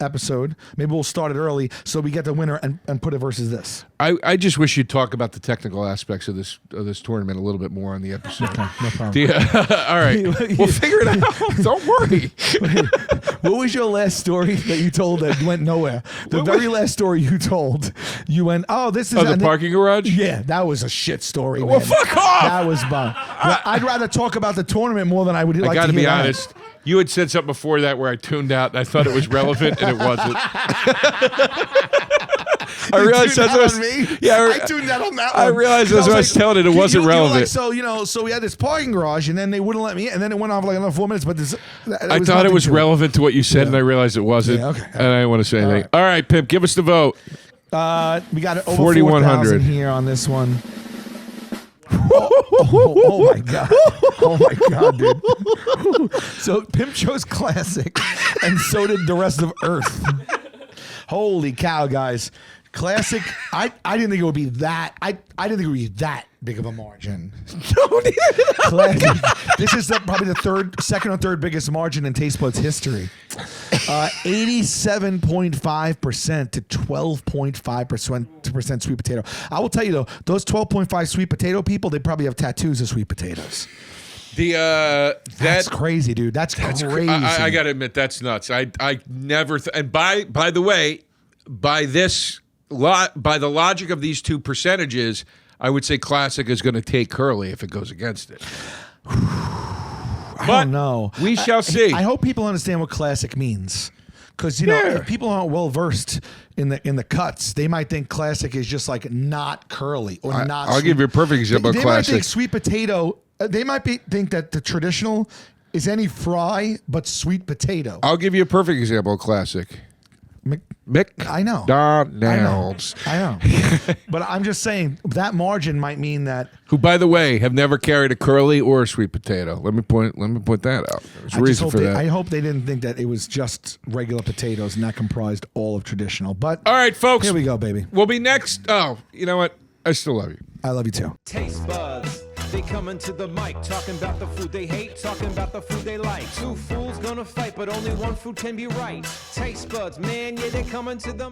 episode. Maybe we'll start it early so we get the winner and put it versus this. I just wish you'd talk about the technical aspects of this tournament a little bit more on the episode. Okay, no problem. All right. We'll figure it out. Don't worry. What was your last story that you told that went nowhere? The very last story you told, you went, "Oh, this is the parking garage." Yeah, that was a shit story. Well, man. fuck off. That was bad. I'd rather talk about the tournament more than I would. I like got to to be hear that. honest. You had said something before that where I tuned out and I thought it was relevant and it wasn't. I realized that's what I tuned out on that one. I realized as I was telling it wasn't relevant. Like, so we had this parking garage, and then they wouldn't let me in, and then it went on for like another 4 minutes. But I thought it was relevant to what you said, and I realized it wasn't. Yeah, okay. And I didn't want to say anything. All right, Pimp, give us the vote. We got it over 4,100 here on this one. Oh my god! Oh my god, dude! So Pimp chose classic, and so did the rest of Earth. Holy cow, guys! Classic. I didn't think it would be that. I didn't think it would be that big of a margin. Classic. This is probably the second or third biggest margin in Taste Buds history. 87.5% to 12.5% sweet potato. I will tell you though, those 12.5 sweet potato people, they probably have tattoos of sweet potatoes. That's crazy, dude. That's crazy. I got to admit, that's nuts. I never. And by the way, by the logic of these two percentages, I would say classic is going to take Curly if it goes against it. I don't know. We shall see. I hope people understand what classic means, because if people aren't well versed in the cuts, they might think classic is just like not curly or not. I'll give you a perfect example of they classic. Might think sweet potato. They might think that the traditional is any fry but sweet potato. I'll give you a perfect example of classic. Mick. I know. Donalds. I know. But I'm just saying that margin might mean that. Who, by the way, have never carried a curly or a sweet potato. Let me point that out. There's a reason for that. I hope they didn't think that it was just regular potatoes and that comprised all of traditional. But all right, folks. Here we go, baby. We'll be next. Oh, you know what? I still love you. I love you too. Taste buds. They coming to the mic, talking about the food they hate, talking about the food they like. Two fools gonna fight, but only one food can be right. Taste buds, man, yeah, they coming to the